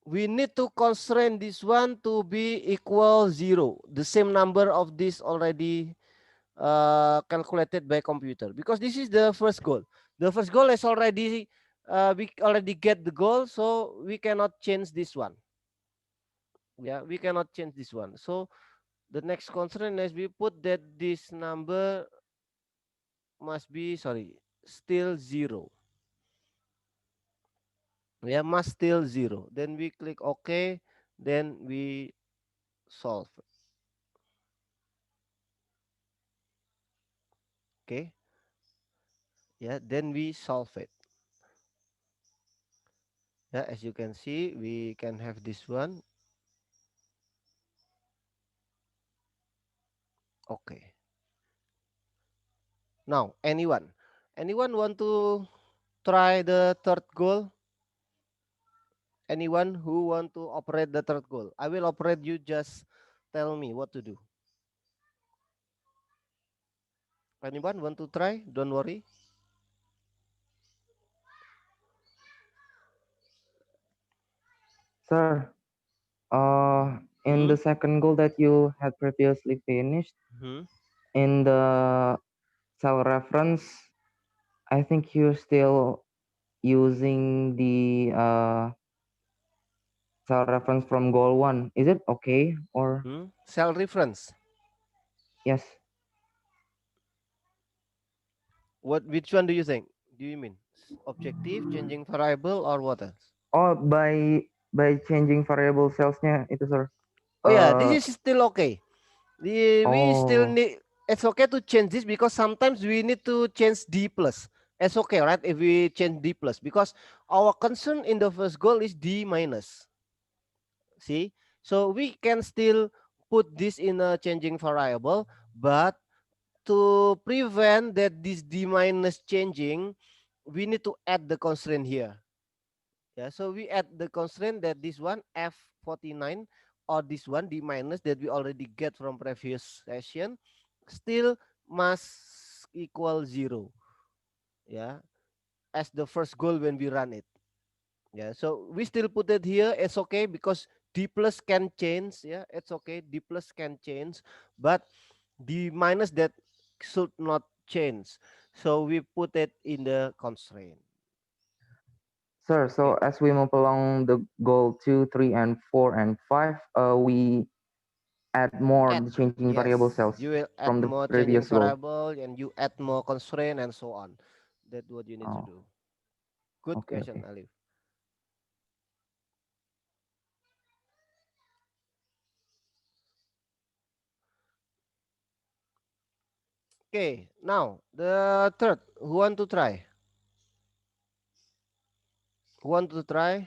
we need to constrain this one to be equal 0, the same number of this already calculated by computer, because this is the first goal. The first goal is already, we already get the goal, so we cannot change this one. Yeah, we cannot change this one. So the next constraint is we put that this number must be, sorry, still 0. Yeah, must still 0. Then we click OK. Then we solve. Okay. Yeah, then we solve it. Yeah, as you can see, we can have this one. Okay. Now, anyone want to try the third goal? Anyone who want to operate the third goal? I will operate, you just tell me what to do. Anyone want to try? Don't worry. Sir, in the second goal that you had previously finished, Hmm? in the cell reference, I think you're still using the cell reference from goal 1. Is it okay? Or Cell reference. yes? Which one do you think? Do you mean objective, changing variable, or what else? Oh, by changing variable cellsnya itu, sir. Oh yeah, this is still okay. We still Oh, need. It's okay to change this because sometimes we need to change D plus. It's okay, right? If we change D plus, because our concern in the first goal is D minus. See, so we can still put this in a changing variable, but to prevent that this D minus changing, we need to add the constraint here. Yeah, so we add the constraint that this one F49 or this one D minus that we already get from previous session still must equal 0. Yeah, as the first goal when we run it. Yeah, so we still put it here. It's okay because D plus can change. Yeah, it's okay. D plus can change, but D minus that should not change. So we put it in the constraint. sir. So Okay. as we move along the goal 2, 3, and 4 and 5, we add more Add, the changing variable yes, cells you will add from the more changing previous goal. variable and you add more constraint and so on. That's what you need to Oh, do. Good okay, question, okay. Alif. Okay, now the third. Who want to try? Who want to try?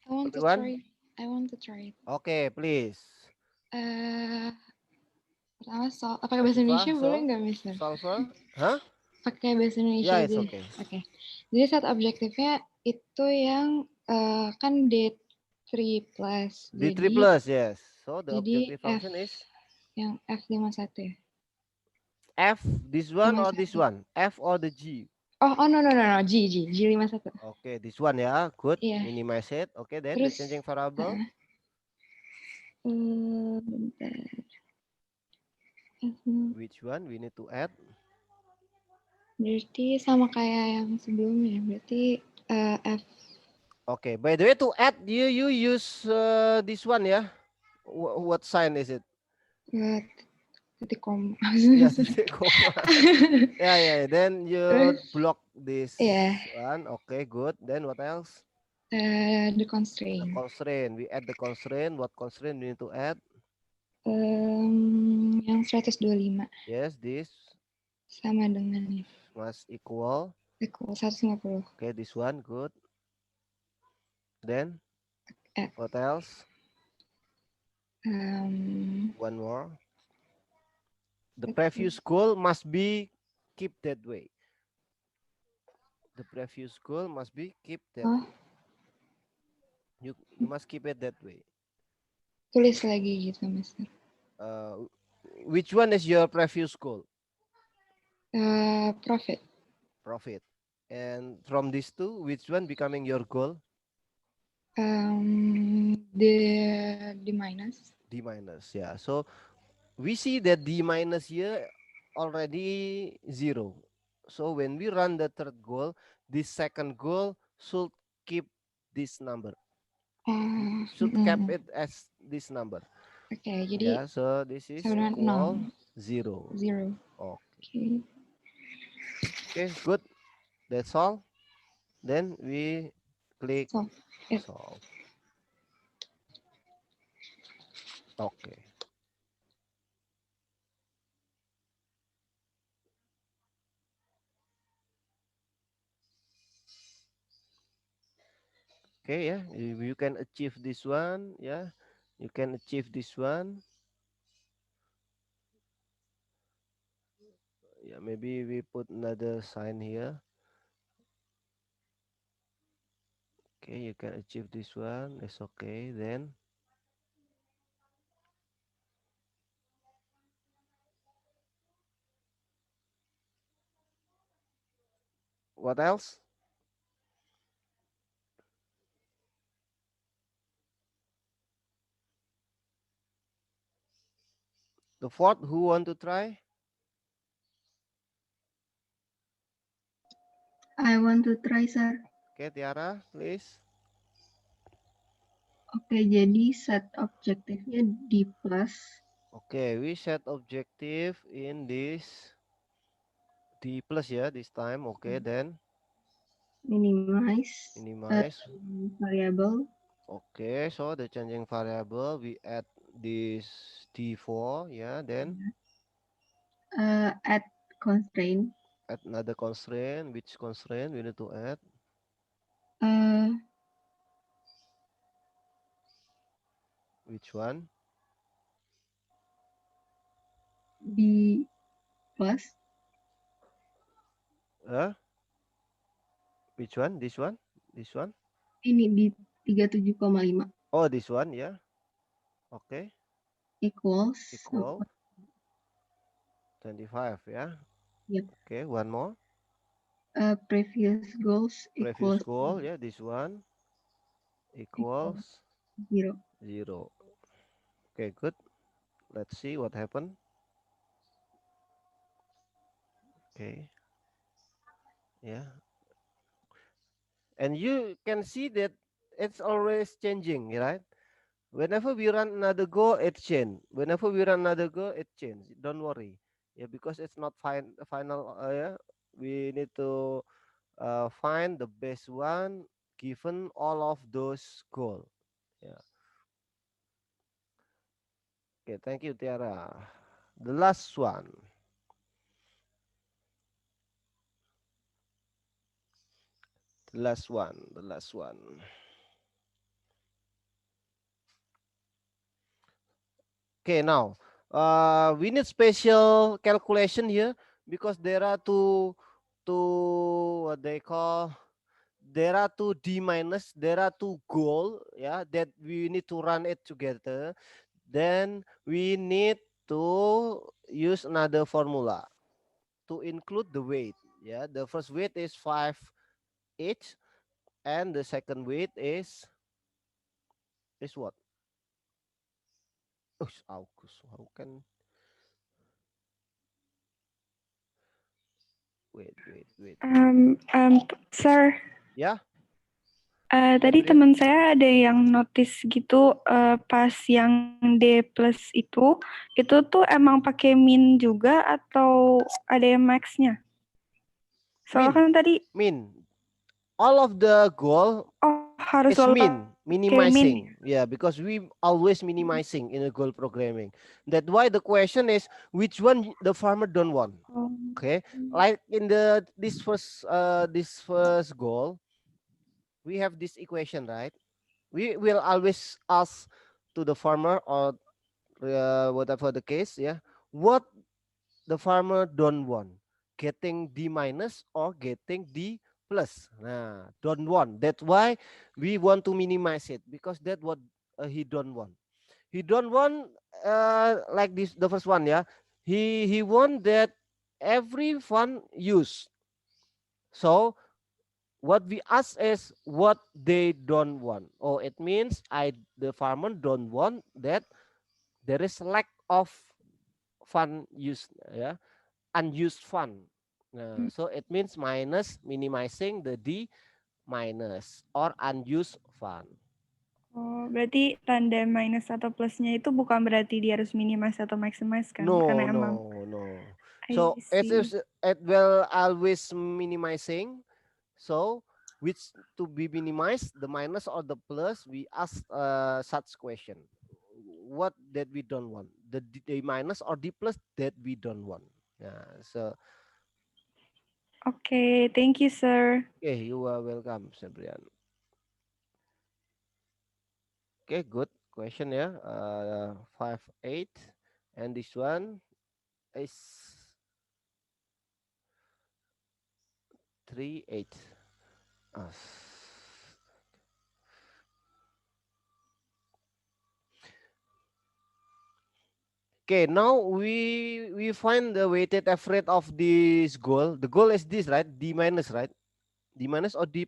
I want to Everyone? try. I want to try it. Okay, please. Pertama pakai bahasa Indonesia boleh So, nggak, Mister? solver? Huh? Pakai bahasa Indonesia Yeah, it's aja. okay. Oke. Jadi saat objektifnya itu yang kan D3 plus. D3 plus, yes. So the Jadi objective F function is yang F51 ya. F, this one or this 51. one? F or the G? Oh, no, G51. Okay, this one ya. Good. Iya. Minimize it. Okay, then the Terus changing variable. bentar. Which one we need to add? Berarti sama kayak yang sebelumnya. Berarti F. Okay, by the way, to add, you use this one ya. What sign is it? Titik koma. Yeah, titik koma. Yeah. Then you Terus, block this yeah. one. Okay, good. Then what else? The The constraint. constraint. We add the constraint. What constraint we need to add? Yang 125 Yes, this sama dengan ini. must equal. Equal 150. Okay, this one good. Then F. what else? One more. The previous goal must be keep that way. The previous goal must be keep that way. You must keep it that way. Tulis lagi gitu, Mister. Which one is your previous goal? Profit. Profit. And from these two, which one becoming your goal? The minus. D minus, yeah. So we see that D minus here already 0. So when we run the third goal, this second goal should keep this number. Should keep it as this number. Okay, jadi Yeah, so this is sebenarnya equal 0. 0. Okay. Okay, good. That's all. Then we click Solve. Yep. solve. Okay. Okay, yeah, you can achieve this one. Yeah, you can achieve this one. Yeah, maybe we put another sign here. Okay, you can achieve this one. It's okay. Then what else? The fourth, who want to try? I want to try, sir. Okay, Tiara, please. Oke, jadi set objektifnya D plus. Okay, we set objective in this D plus ya, this time. Okay, then Minimize. minimize. Variable. Okay, so the changing variable, we add this D4, yeah, then Add constraint. add another constraint. Which constraint we need to add? Which one? B plus. Which one? This one? This one? Ini di 37,5 Oh, this one, yeah. Okay, equals. equal 25, yeah. Yep. Okay, one more. Previous goals Previous equals goal, yeah, this one equals 0. 0. Okay, good. Let's see what happened. Okay. Yeah. And you can see that it's always changing, right? Whenever we run another go, it change. Whenever we run another go, it change. Don't worry. Yeah, because it's not final. Yeah, we need to find the best one given all of those goal. Yeah. Okay, thank you, Tiara. The last one. The last one. The last one. Okay, now we need special calculation here because there are two what they call, there are two D minus, there are two goal, yeah, that we need to run it together. Then we need to use another formula to include the weight. Yeah, the first weight is 5 each, and the second weight is what? Oh, August. How can wait. Sir, Yeah. tadi Gabriel? teman saya ada yang notice gitu pas yang D plus itu tuh emang pakai min juga atau ada yang max-nya? Soalnya kan tadi Min. All of the goal harus is selalu minimizing. Yeah, because we always minimizing in a goal programming. That's why the question is which one the farmer don't want. Okay, like in this first goal, we have this equation, right? We will always ask to the farmer or whatever the case, yeah, what the farmer don't want, getting D minus or getting D plus. Nah, don't want. That's why we want to minimize it, because that's what he don't want. He don't want like this, the first one, yeah. He want that every fund use. So what we ask is what they don't want. Oh, it means the farmer don't want that there is lack of fund use, yeah, unused fund. So it means minimizing the D minus or unused fund. Oh, berarti tanda minus atau plusnya itu bukan berarti dia harus minimize atau maximize kan? No, Karena emang no. I So see. it will always minimizing. So which to be minimized, the minus or the plus? We ask such question. What that we don't want, the minus or the plus that we don't want. Yeah. So Okay, thank you, sir. okay, you are welcome, Sabrian. Okay, good question, yeah. 5, 8, and this one is 3, 8. Okay, now we find the weighted average of this goal. The goal is this, right? D minus, right? D minus or D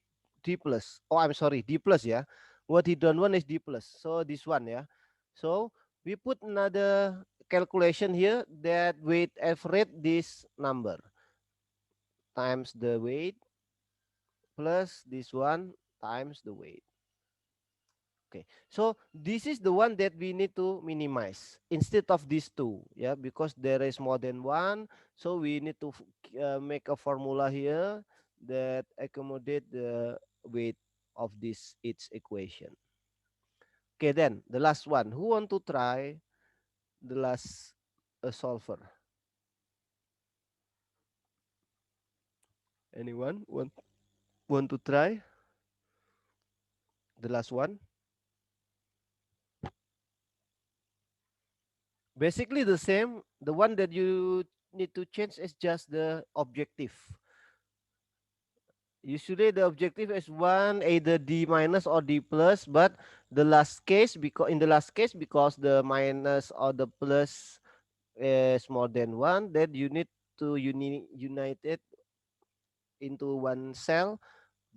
plus? Oh, I'm sorry, D plus, yeah. What he done one is D plus. So this one, yeah. So we put another calculation here that weight average this number times the weight plus this one times the weight. Okay, so this is the one that we need to minimize instead of these two, yeah, because there is more than one. So we need to make a formula here that accommodate the weight of this each equation. Okay, then the last one. Who want to try the last solver? Anyone want to try the last one? Basically the same. The one that you need to change is just the objective. Usually the objective is one, either D minus or D plus, but the last case, because in the last case, because the minus or the plus is more than one, then you need to unite it into one cell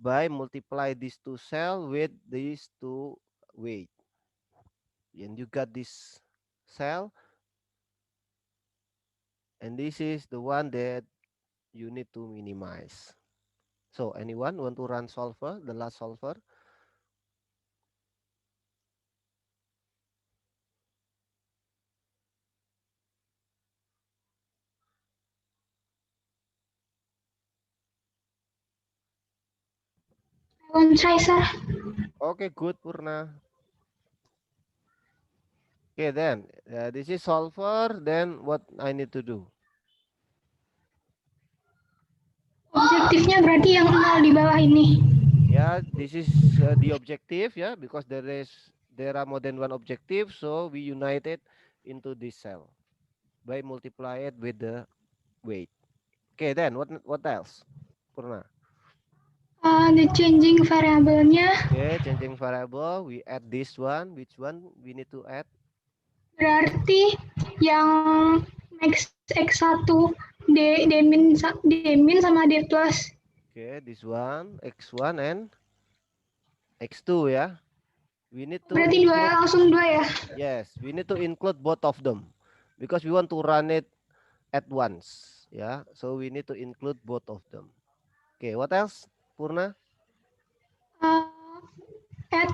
by multiply these two cell with these two weight. And you got this cell, and this is the one that you need to minimize. So anyone want to run solver, the last solver? I won't try, sir. Okay, good, Purna. Okay, then this is solver. Then what I need to do? Objektifnya berarti yang 0 di bawah ini. Yeah, this is the objective. Yeah, because there are more than one objective, so we unite it into this cell by multiply it with the weight. Okay, then what else, Purna? The changing variabelnya Okay, changing variable. We add this one. Which one we need to add? berarti yang max X1 D min sama D plus. Okay, this one X1 and X2 ya. We need to Berarti langsung dua ya. Yes, we need to include both of them because we want to run it at once. Yeah, so we need to include both of them. Okay, what else, Purna? Add.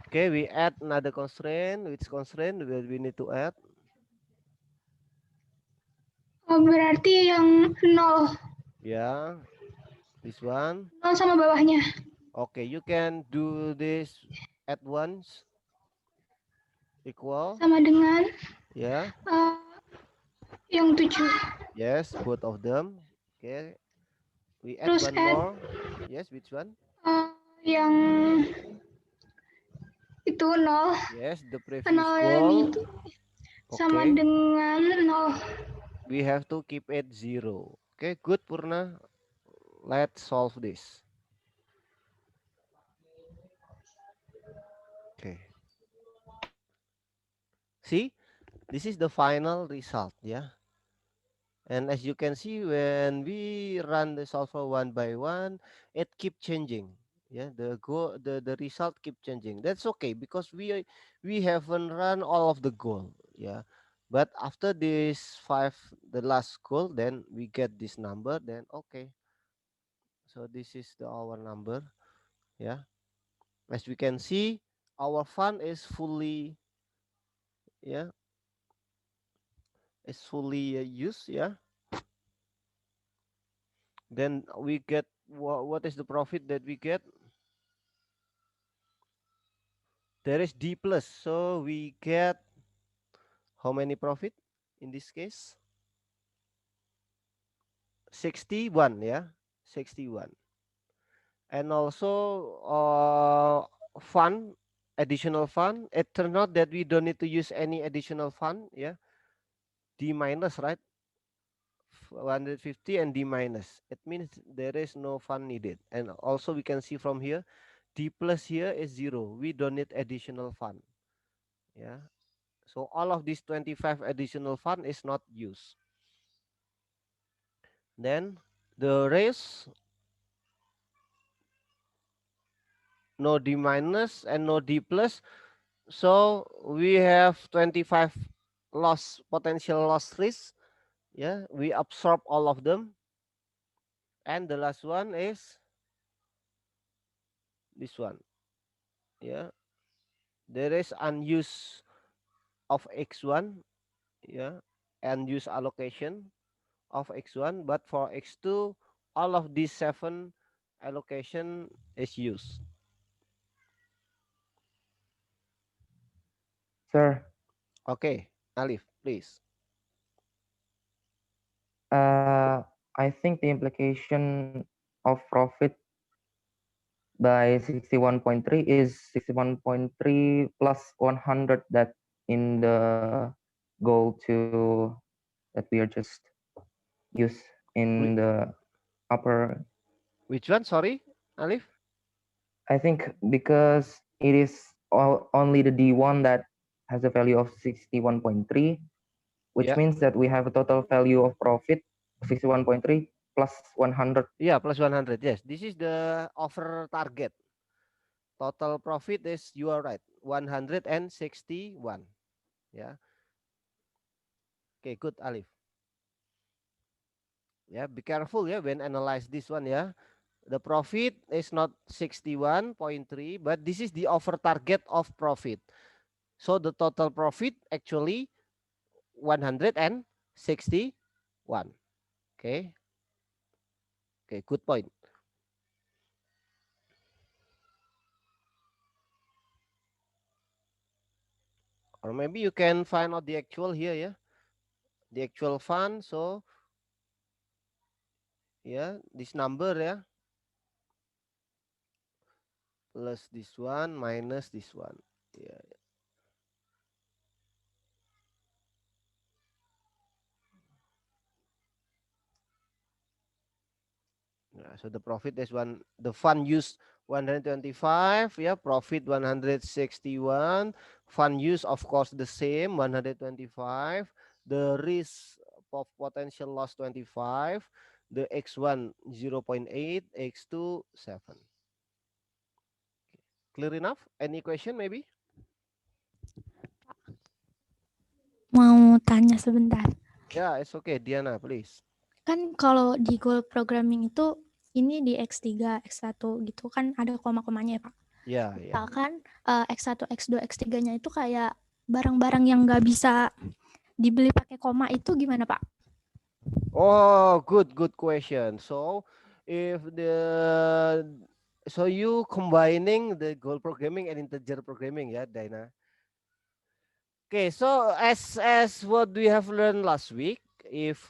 Okay, we add another constraint. Which constraint we need to add? Berarti yang 0. Yeah, this one. 0 sama bawahnya. Okay, you can do this at once. Equal. Sama dengan. Yeah. Yang 7. Yes, both of them. Okay. We add Terus one add, more. Yes, which one? Yang itu 0. Yes, the previous 0 yang goal. itu. Sama Okay. dengan 0. We have to keep it 0. Okay, good, Purna. Let's solve this. Okay. See, this is the final result, yeah. And as you can see, when we run the solver one by one, it keep changing. Yeah, the result keep changing. That's okay because we haven't run all of the goal. Yeah, but after this 5, the last goal, then we get this number. Then okay. So this is our number. Yeah, as we can see, our fund is fully used. Yeah. Then we get what is the profit that we get? There is D plus, so we get how many profit in this case? 61, yeah, 61. And also fund, additional fund. It turns out that we don't need to use any additional fund, yeah. D minus, right? 150 and D minus. It means there is no fund needed. And also we can see from here, D plus here is 0. We don't need additional fund. Yeah. So all of these 25 additional fund is not used. Then the rest, no D minus and no D plus. So we have 25 potential loss risk. Yeah, we absorb all of them. And the last one is this one. Yeah, there is unused of X1. Yeah, and use allocation of X1, but for X2, all of these 7 allocation is used. Sir, Okay, Alif, please. I think the implication of profit by 61.3 is 61.3 plus 100 that in the goal to that we are just use in the upper. Which one? Sorry, Alif. I think because it is only the D1 that has a value of 61.3, which Yeah. means that we have a total value of profit 61.3 plus 100. Yeah, plus 100. Yes, this is the offer target. Total profit is, you are right, 161. Yeah. Okay, good, Alif. Yeah, be careful, yeah, when analyze this one, yeah. The profit is not 61.3, but this is the offer target of profit. So the total profit actually 161. Okay. Okay, good point. Or maybe you can find out the actual here, yeah. The actual fund. So yeah, this number, yeah, plus this one minus this one. Yeah. Yeah, so the profit is the fund used 125, yeah, profit 161, fund use of course the same 125, the risk of potential loss 25, the X1 0.8, X2 7. Clear enough? Any question maybe? Mau tanya sebentar. Yeah, it's okay. Diana, please. Kan kalau di goal programming itu ini di X3, X1 gitu kan ada koma-komanya ya, Pak. Ya, ya. Misalkan X1, X2, X3-nya itu kayak barang-barang yang nggak bisa dibeli pakai koma itu gimana, Pak? Oh, good question. So you combining the goal programming and integer programming, yeah, Dina. Okay, so as what we have learned last week, if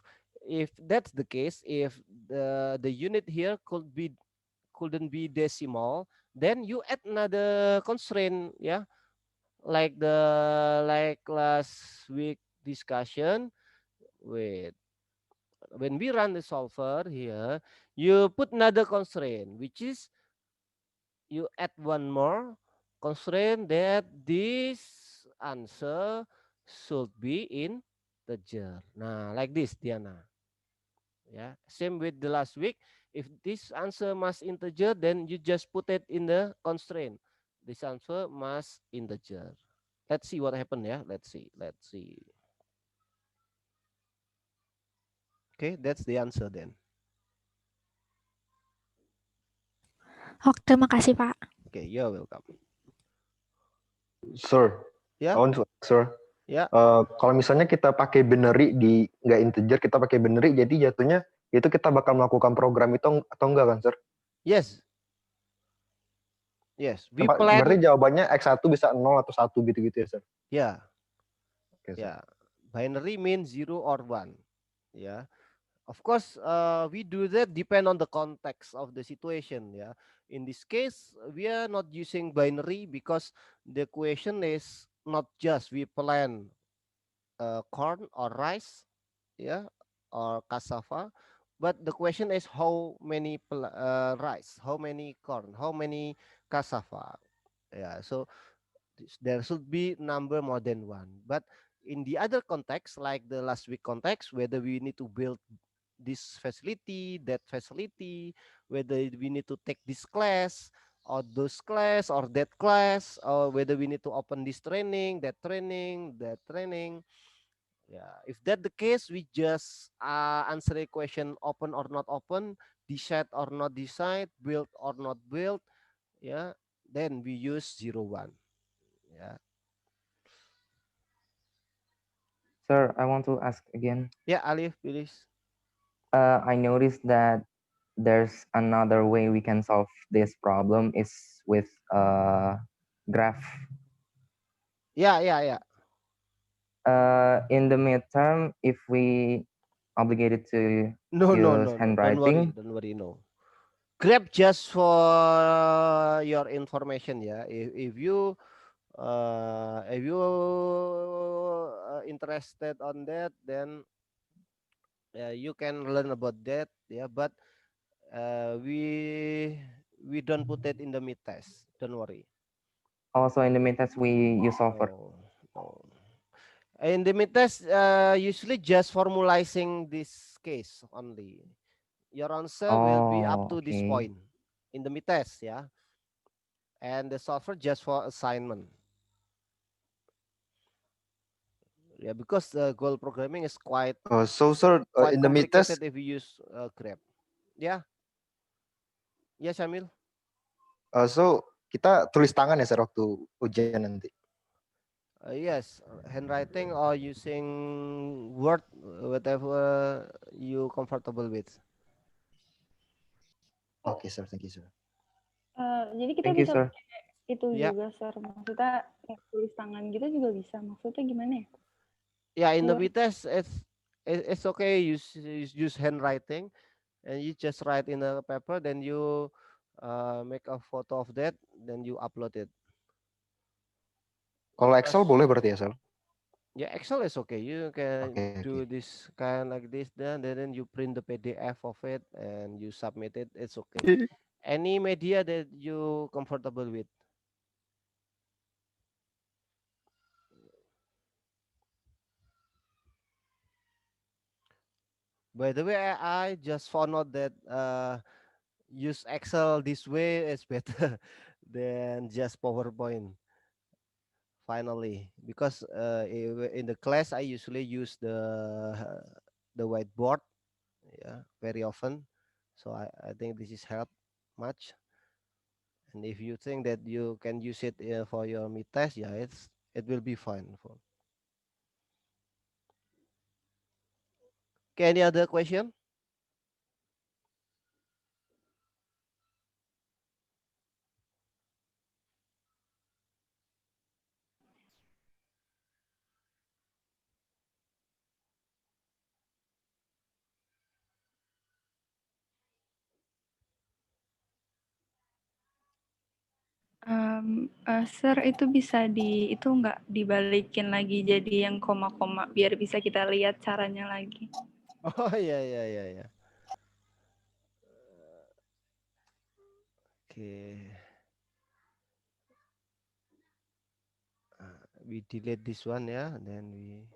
that's the case, if the unit here couldn't be decimal, then you add another constraint, yeah, like last week discussion. Wait, when we run the solver here, you put another constraint, which is you add one more constraint that this answer should be integer. Nah, like this, Diana. Yeah, same with the last week. If this answer must integer, then you just put it in the constraint. This answer must integer. Let's see what happened. Yeah, let's see. Okay, that's the answer then. Oh, terima kasih, Pak. Okay, you're welcome. Sir, Ya. I want to ask, sir. Ya. Kalau misalnya kita pakai binary di nggak integer, kita pakai binary, jadi jatuhnya itu kita bakal melakukan program itu atau enggak kan, sir? Yes. We plan. Berarti jawabannya X1 bisa 0 atau 1 gitu-gitu ya, sir? Ya. Okay, Yeah. Binary means 0 or 1. Yeah. Of course, we do that depend on the context of the situation. Yeah. In this case, we are not using binary because the question is not just we plan corn or rice, yeah, or cassava, but the question is how many rice, how many corn, how many cassava. Yeah. So there should be number more than one. But in the other context, like the last week context, whether we need to build this facility, that facility, whether we need to take this class or those class or that class, or whether we need to open this training, that training, Yeah, if that the case, we just answer a question open or not open, decide or not decide, build or not build. Yeah, then we use 0, 1. Yeah. Sir, I want to ask again. Yeah, Alif, please. I noticed that there's another way we can solve this problem is with graph. Yeah, yeah, yeah. In the midterm, if we obligated to No, no, use no, no. handwriting, Don't worry. No. Grab just for your information. Yeah. If you interested on that, then you can learn about that. Yeah. But we don't put it in the mid test. Don't worry. also in the midtest we use solver. No, no. In the mid test, usually just formalizing this case only. Your answer will be up Oh, to this okay. point in the mid test, yeah. And the software just for assignment. Yeah, because goal programming is quite So sir, quite in the mid test, complicated if you use Grab. Yeah, yeah, Syamil. so kita tulis tangan ya sir waktu ujian nanti. Yes, handwriting or using Word, whatever you comfortable with. Oke sir, thank you sir. Jadi kita Thank you, bisa sir. pakai itu Ya. juga, Sir. Maksudnya tulis tangan gitu juga bisa. Maksudnya gimana ya? Yeah, in the Word. test, it's okay. Use handwriting, and you just write in a paper. Then you make a photo of that. Then you upload it. Kalau Excel Because- boleh berarti ya sir? Yeah, Excel is okay. You can Okay, do this kind like this. Then you print the PDF of it and you submit it. It's okay. Any media that you comfortable with. By the way, I just found out that use Excel this way is better than just PowerPoint. Finally, because in the class I usually use the whiteboard, yeah, very often. So I think this is help much. And if you think that you can use it for your mid test, yeah, it will be fine. Okay, any other question? Sir, itu bisa itu nggak dibalikin lagi jadi yang koma-koma biar bisa kita lihat caranya lagi. Oh yeah. Okay. We delete this one, yeah, then we.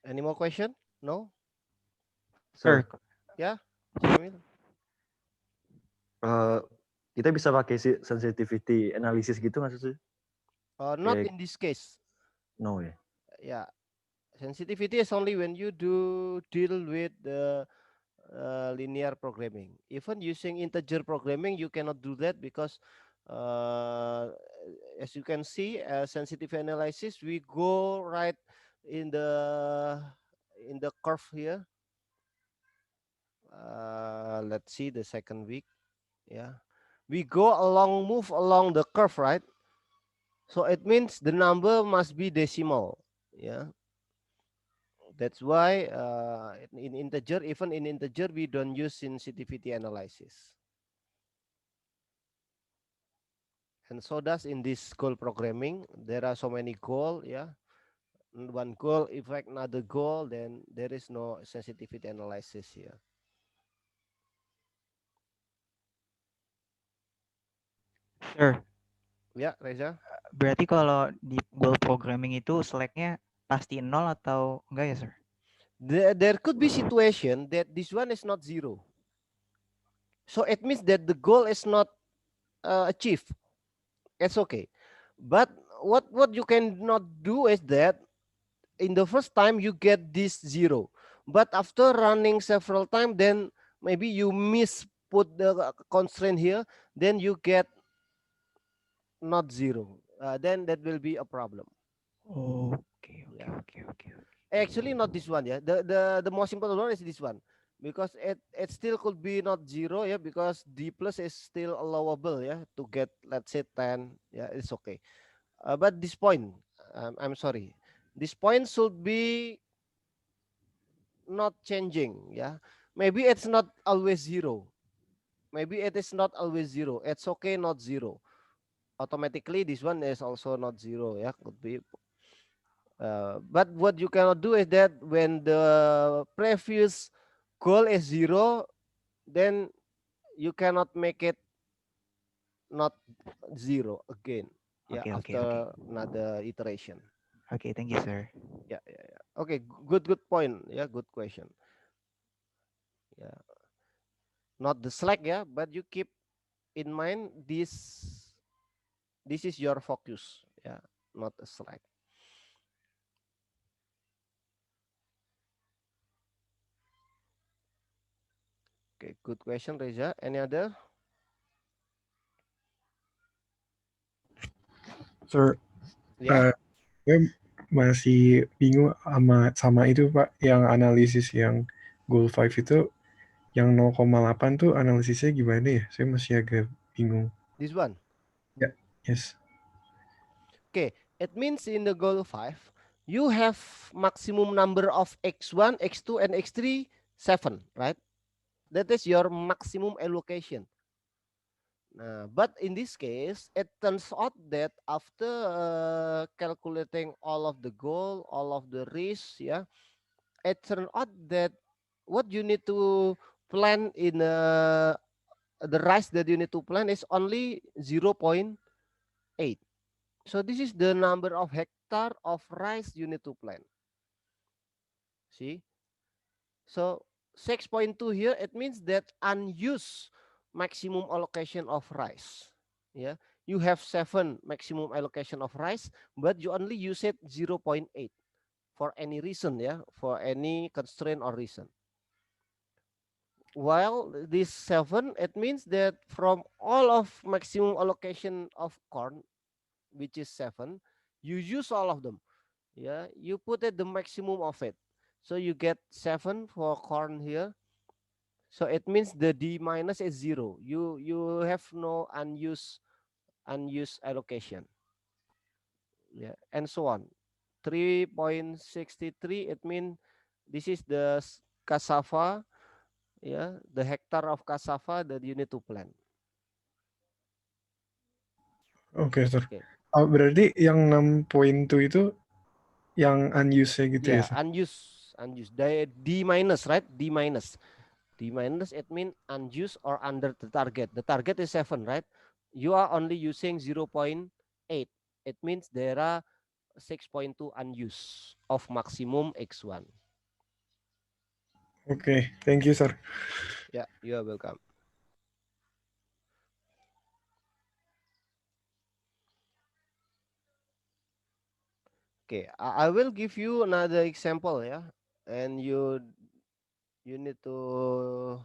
Any more question? No? Sir, Yeah, Syamil? kita bisa pakai sensitivity analysis gitu nggak sih? Not Kayak- in this case. No ya. Yeah, sensitivity is only when you deal with the linear programming. Even using integer programming, you cannot do that because, as you can see, sensitivity analysis, we go right in the curve here. Let's see the second week. Yeah, we move along the curve, right? So it means the number must be decimal. Yeah. That's why in integer, even in integer, we don't use sensitivity analysis. And so does in this goal programming. There are so many goal, yeah. One goal affect another goal, then there is no sensitivity analysis here. Sir, Ya, Reza. Berarti kalau di goal programming itu slack-nya pasti 0 atau enggak ya, sir? There could be situation that this one is not 0. So it means that the goal is not achieved. It's okay. But what you cannot do is that in the first time you get this 0. But after running several times, then maybe you miss put the constraint here, then you get not 0. Then that will be a problem. Okay. Yeah. Actually, not this one. Yeah, the most important one is this one, because it still could be not 0. Yeah, because D plus is still allowable. Yeah, to get, let's say, 10. Yeah, it's okay. But this point, I'm sorry, this point should be not changing. Yeah, maybe it's not always 0. Maybe it is not always 0. It's okay, not 0. Automatically, this one is also not 0. Yeah, could be. But what you cannot do is that when the previous goal is 0, then you cannot make it not 0 again. Yeah, Okay. after another iteration. Okay, thank you, sir. Yeah. Okay, good point. Yeah, good question. Yeah, not the slack. Yeah, but you keep in mind this is your focus. Yeah, not a slack. Okay, good question, Reza. Any other? Sir, Ya. gue masih bingung sama itu Pak, yang analisis yang goal 5 itu yang 0,8 tuh analisisnya gimana ya? Saya masih agak bingung. This one. Ya, yes. Okay, it means in the goal 5, you have maximum number of x1, x2, and x3, 7, right? That is your maximum allocation. But in this case, it turns out that after calculating all of the goal, all of the risks, yeah, it turns out that what you need to plan in the rice that you need to plan is only 0.8. So this is the number of hectare of rice you need to plant. See? So 6.2 here, it means that unused maximum allocation of rice. Yeah, you have 7 maximum allocation of rice, but you only use it 0.8 for any reason. Yeah, for any constraint or reason. While this 7, it means that from all of maximum allocation of corn, which is 7, you use all of them. Yeah, you put it the maximum of it, so you get 7 for corn here. So it means the D minus is 0. You have no unused allocation. Yeah, and so on. 3.63, it means this is the cassava. Yeah, the hectare of cassava that you need to plant. Oke, sir. Okay. Berarti yang 6.2 itu yang unused-nya gitu ya, Yeah, sir? unused. D minus, right? D minus. D minus, it means unused or under the target. The target is 7, right? You are only using 0.8. It means there are 6.2 unused of maximum X1. Oke, thank you, sir. Yeah, you are welcome. Okay, I will give you another example, yeah, and you need to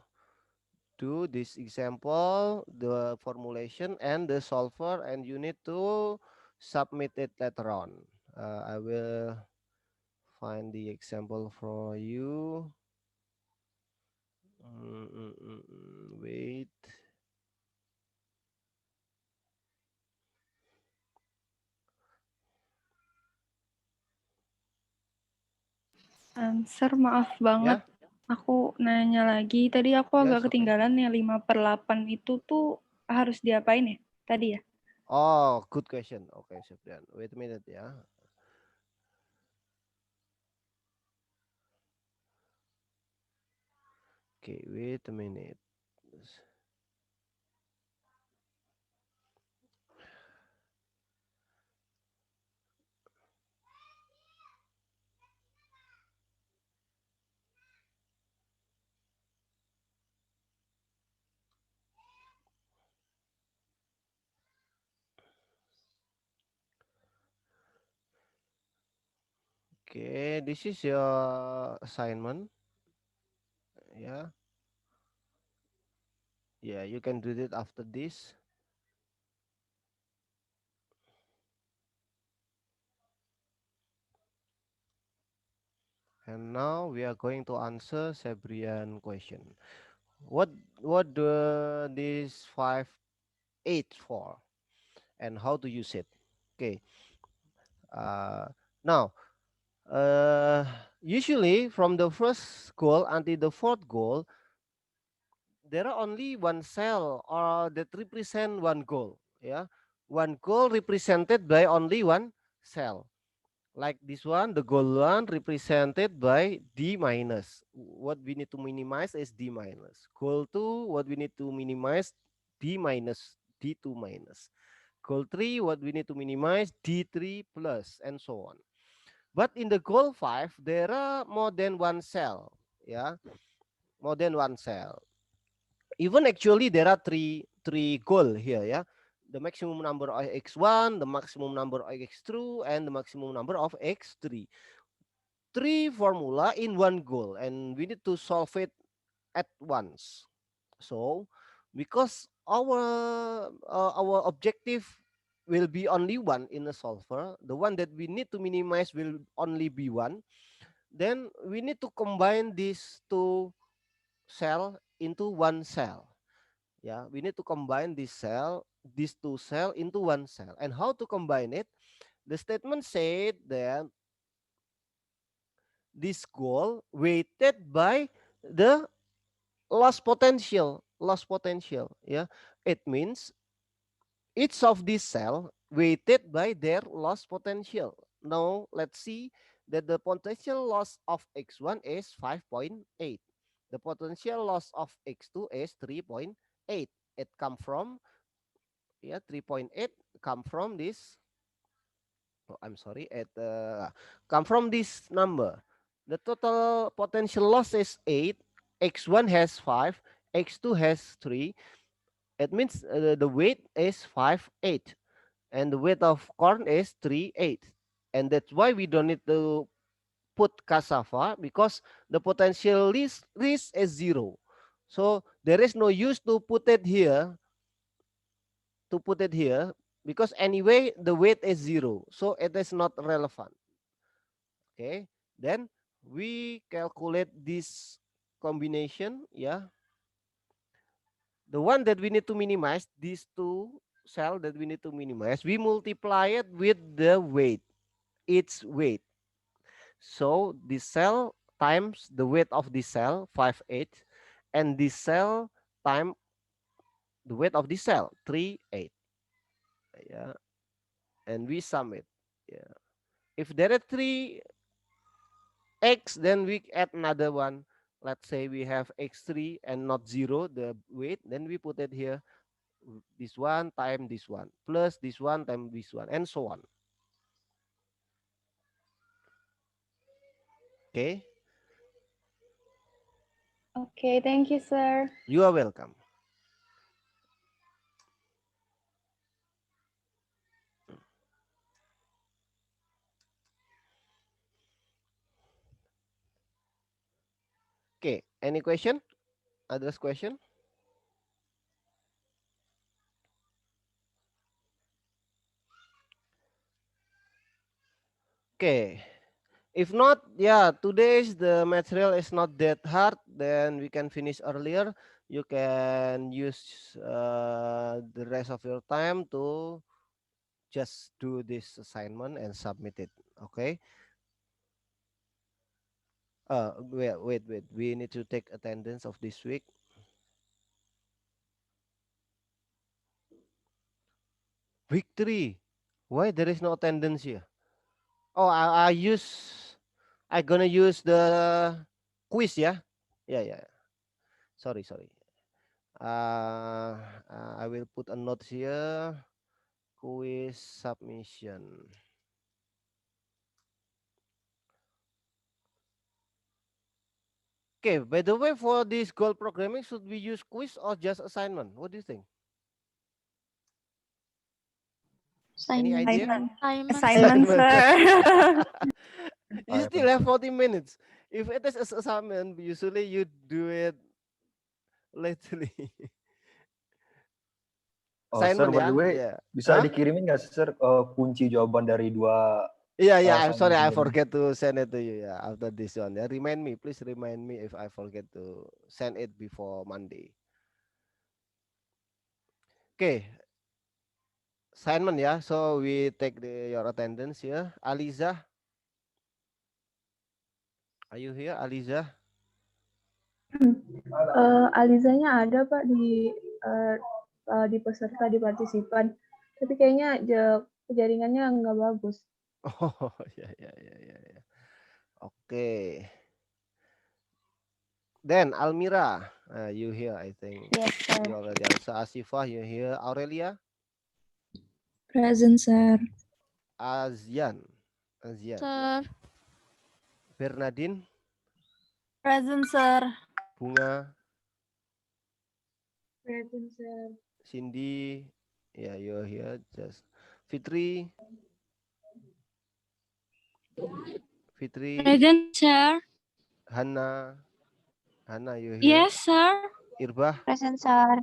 do this example, the formulation and the solver, and you need to submit it later on. I will find the example for you. Wait. Sir, maaf banget. Aku nanya lagi. Tadi aku agak ketinggalan yang 5/8 itu tuh harus diapain ya? Tadi ya? Oh, good question. Okay, Septian. Wait a minute ya. Okay, wait a minute. Okay, this is your assignment. Yeah. Yeah, you can do it after this. And now we are going to answer Sabrian question. What this 5-8 for, and how to use it? Okay. Now, usually from the first goal until the fourth goal, there are only one cell or that represent one goal. Yeah, one goal represented by only one cell. Like this one, the goal one represented by D minus. What we need to minimize is D minus. Goal 2, what we need to minimize, D minus, D2 minus. Goal 3, what we need to minimize, D3 plus, and so on. But in the goal 5, there are more than one cell. Yeah, more than one cell. Even actually there are three goal here. Yeah, the maximum number of x1, the maximum number of x2, and the maximum number of x3. Three formula in one goal, and we need to solve it at once. So because our objective will be only one in the solver, the one that we need to minimize will only be one, then we need to combine these two cell into one cell. Yeah, we need to combine these two cell into one cell. And how to combine it? The statement said that this goal weighted by the loss potential. Yeah, it means each of these cell weighted by their loss potential. Now let's see that the potential loss of x1 is 5.8. The potential loss of x2 is 3.8. It come from 3.8 come from this. Oh, I'm sorry. It come from this number. The total potential loss is 8. X1 has 5. X2 has 3. It means the weight is 5.8. And the weight of corn is 3.8. And that's why we don't need to put cassava, because the potential risk is 0. So there is no use to put it here. Because anyway the weight is 0. So it is not relevant. Okay. Then we calculate this combination. Yeah. The one that we need to minimize, these two cell that we need to minimize, we multiply it with the weight, its weight. So this cell times the weight of this cell, 5.8, and this cell times the weight of this cell, 3.8. Yeah, and we sum it. Yeah, if there are 3 x, then we add another one. Let's say we have x3 and not 0, the weight, then we put it here. This one times this one plus this one times this one, and so on. Okay. Okay, thank you, sir. You are welcome. Okay, any question? Others question? Okay. If not, yeah, today's the material is not that hard, then we can finish earlier. You can use the rest of your time to just do this assignment and submit it. Okay. Wait. We need to take attendance of this week. Week 3. Why there is no attendance here? Oh, I gonna use the quiz, yeah? Yeah. Sorry. I will put a note here. Quiz submission. Okay, by the way, for this goal programming, should we use quiz or just assignment? What do you think? Any idea? Assignment, sir. You still have 40 minutes. If it is assignment, usually you do it lately. Oh, sir, Assignment by ya? the way, Yeah. bisa Hah? dikirimin nggak sih, sir, kunci jawaban dari dua Yeah, I'm assignment sorry, I ini? forget to send it to you. Yeah, after this one. Yeah, please remind me if I forget to send it before Monday. Okay, assignment ya. So we take your attendance here. Aliza, are you here, Aliza? Alizanya ada Pak di peserta di partisipan, tapi kayaknya jaringannya nggak bagus. Oh ya. Okay. Then Almira, you here? I think. Yes, sir. You already answer. Asifah, you here? Aurelia, Present, sir. Azian. Sir. Bernadine, Present, sir. Bunga, Present, sir. Cindy, yeah, you're here. Just Fitri, Present, sir. Hana, you here? Yes, sir. Irbah, Present, sir.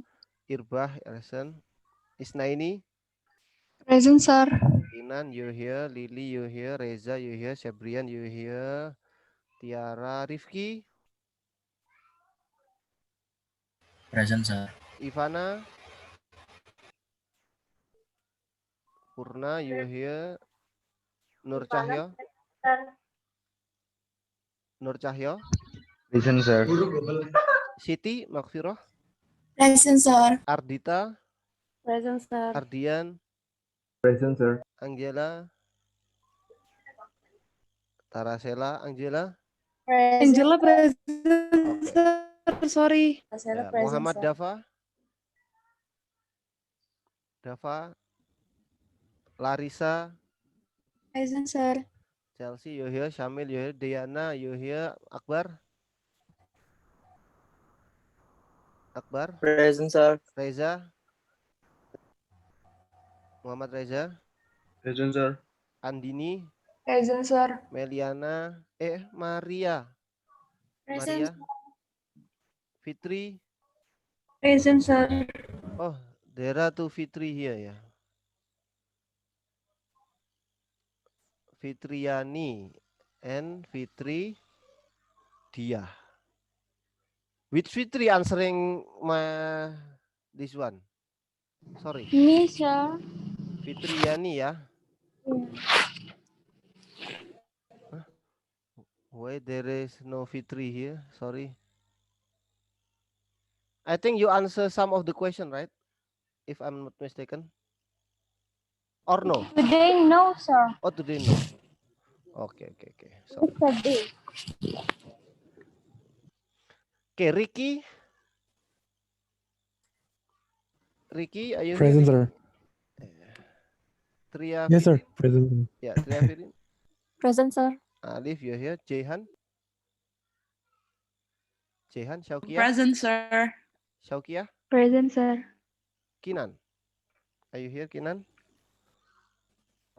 Ersen, Isnaini, Present, sir. Inan, you here? Lily, you here? Reza, you here? Sebrian, you here? Tiara, Rifki, Present, sir. Ivana, Purna, you here? Nur Cahyo, Present, sir. Siti, Makfiroh, Present, sir. Ardita, Present, sir. Ardian, Present, sir. Angela, Tarasela, Angela, Angela present, sir. Sorry. Ya, Muhammad Dafa, Larissa, Present, sir. Chelsea, you here? Syamil, you here? Diana, you here? Akbar, Present, sir. Reza, Muhammad Reza, Present, sir. Andini, Present, sir. Meliana, Maria, Present. Fitri. Present, sir. Oh, there are two Fitri here ya. Fitriani and Fitri Dia. Which Fitri answering this one? Sorry. Me, sir. Fitriani ya. Huh? Why there is no Fitri here? Sorry. I think you answer some of the question, right? If I'm not mistaken. Or no? Today, no, sir. Oh, today no. Okay. Sorry. Today. Okay, Ricky, are you Present, here? sir. Tria. Yes, sir. Present. Yeah, Tria Firin. Present, sir. Alif, you're here. Jehan, Shaukia. Present, sir. Shaukia. Present, sir. Kinan. Are you here, Kinan?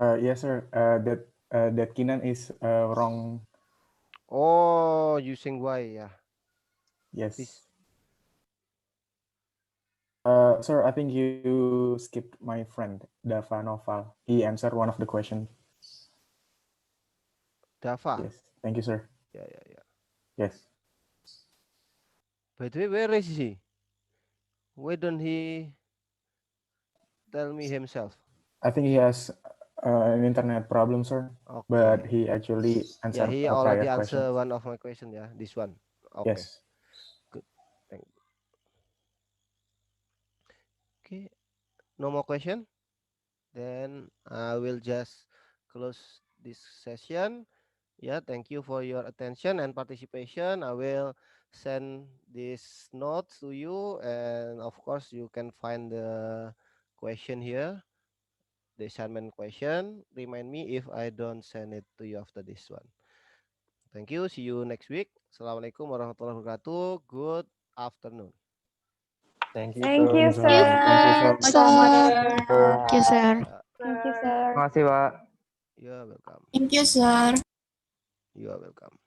Yes, sir. That Kinan is wrong. Oh, using Y, yeah. Yes. Please. Sir, I think you skipped my friend Dava Noval. He answered one of the questions. Dava. Yes. Thank you, sir. Yeah. Yes. By the way, where is he? Why don't he tell me himself? I think he has an internet problem, sir. Okay. But he actually Yeah, answered he a already prior answered question. one of my question. Yeah, this one. Okay. Yes. Good. Thank you. Okay. No more question. Then I will just close this session. Yeah, thank you for your attention and participation. I will send this notes to you, and of course you can find the question here, the assignment question. Remind me if I don't send it to you after this one. Thank you. See you next week. Assalamualaikum warahmatullahi wabarakatuh. Good afternoon. Thank you, Thank you, sir. sir. Thank you, sir. Thank you, sir. Terima kasih, Pak. You're welcome. Thank you, sir. You are welcome.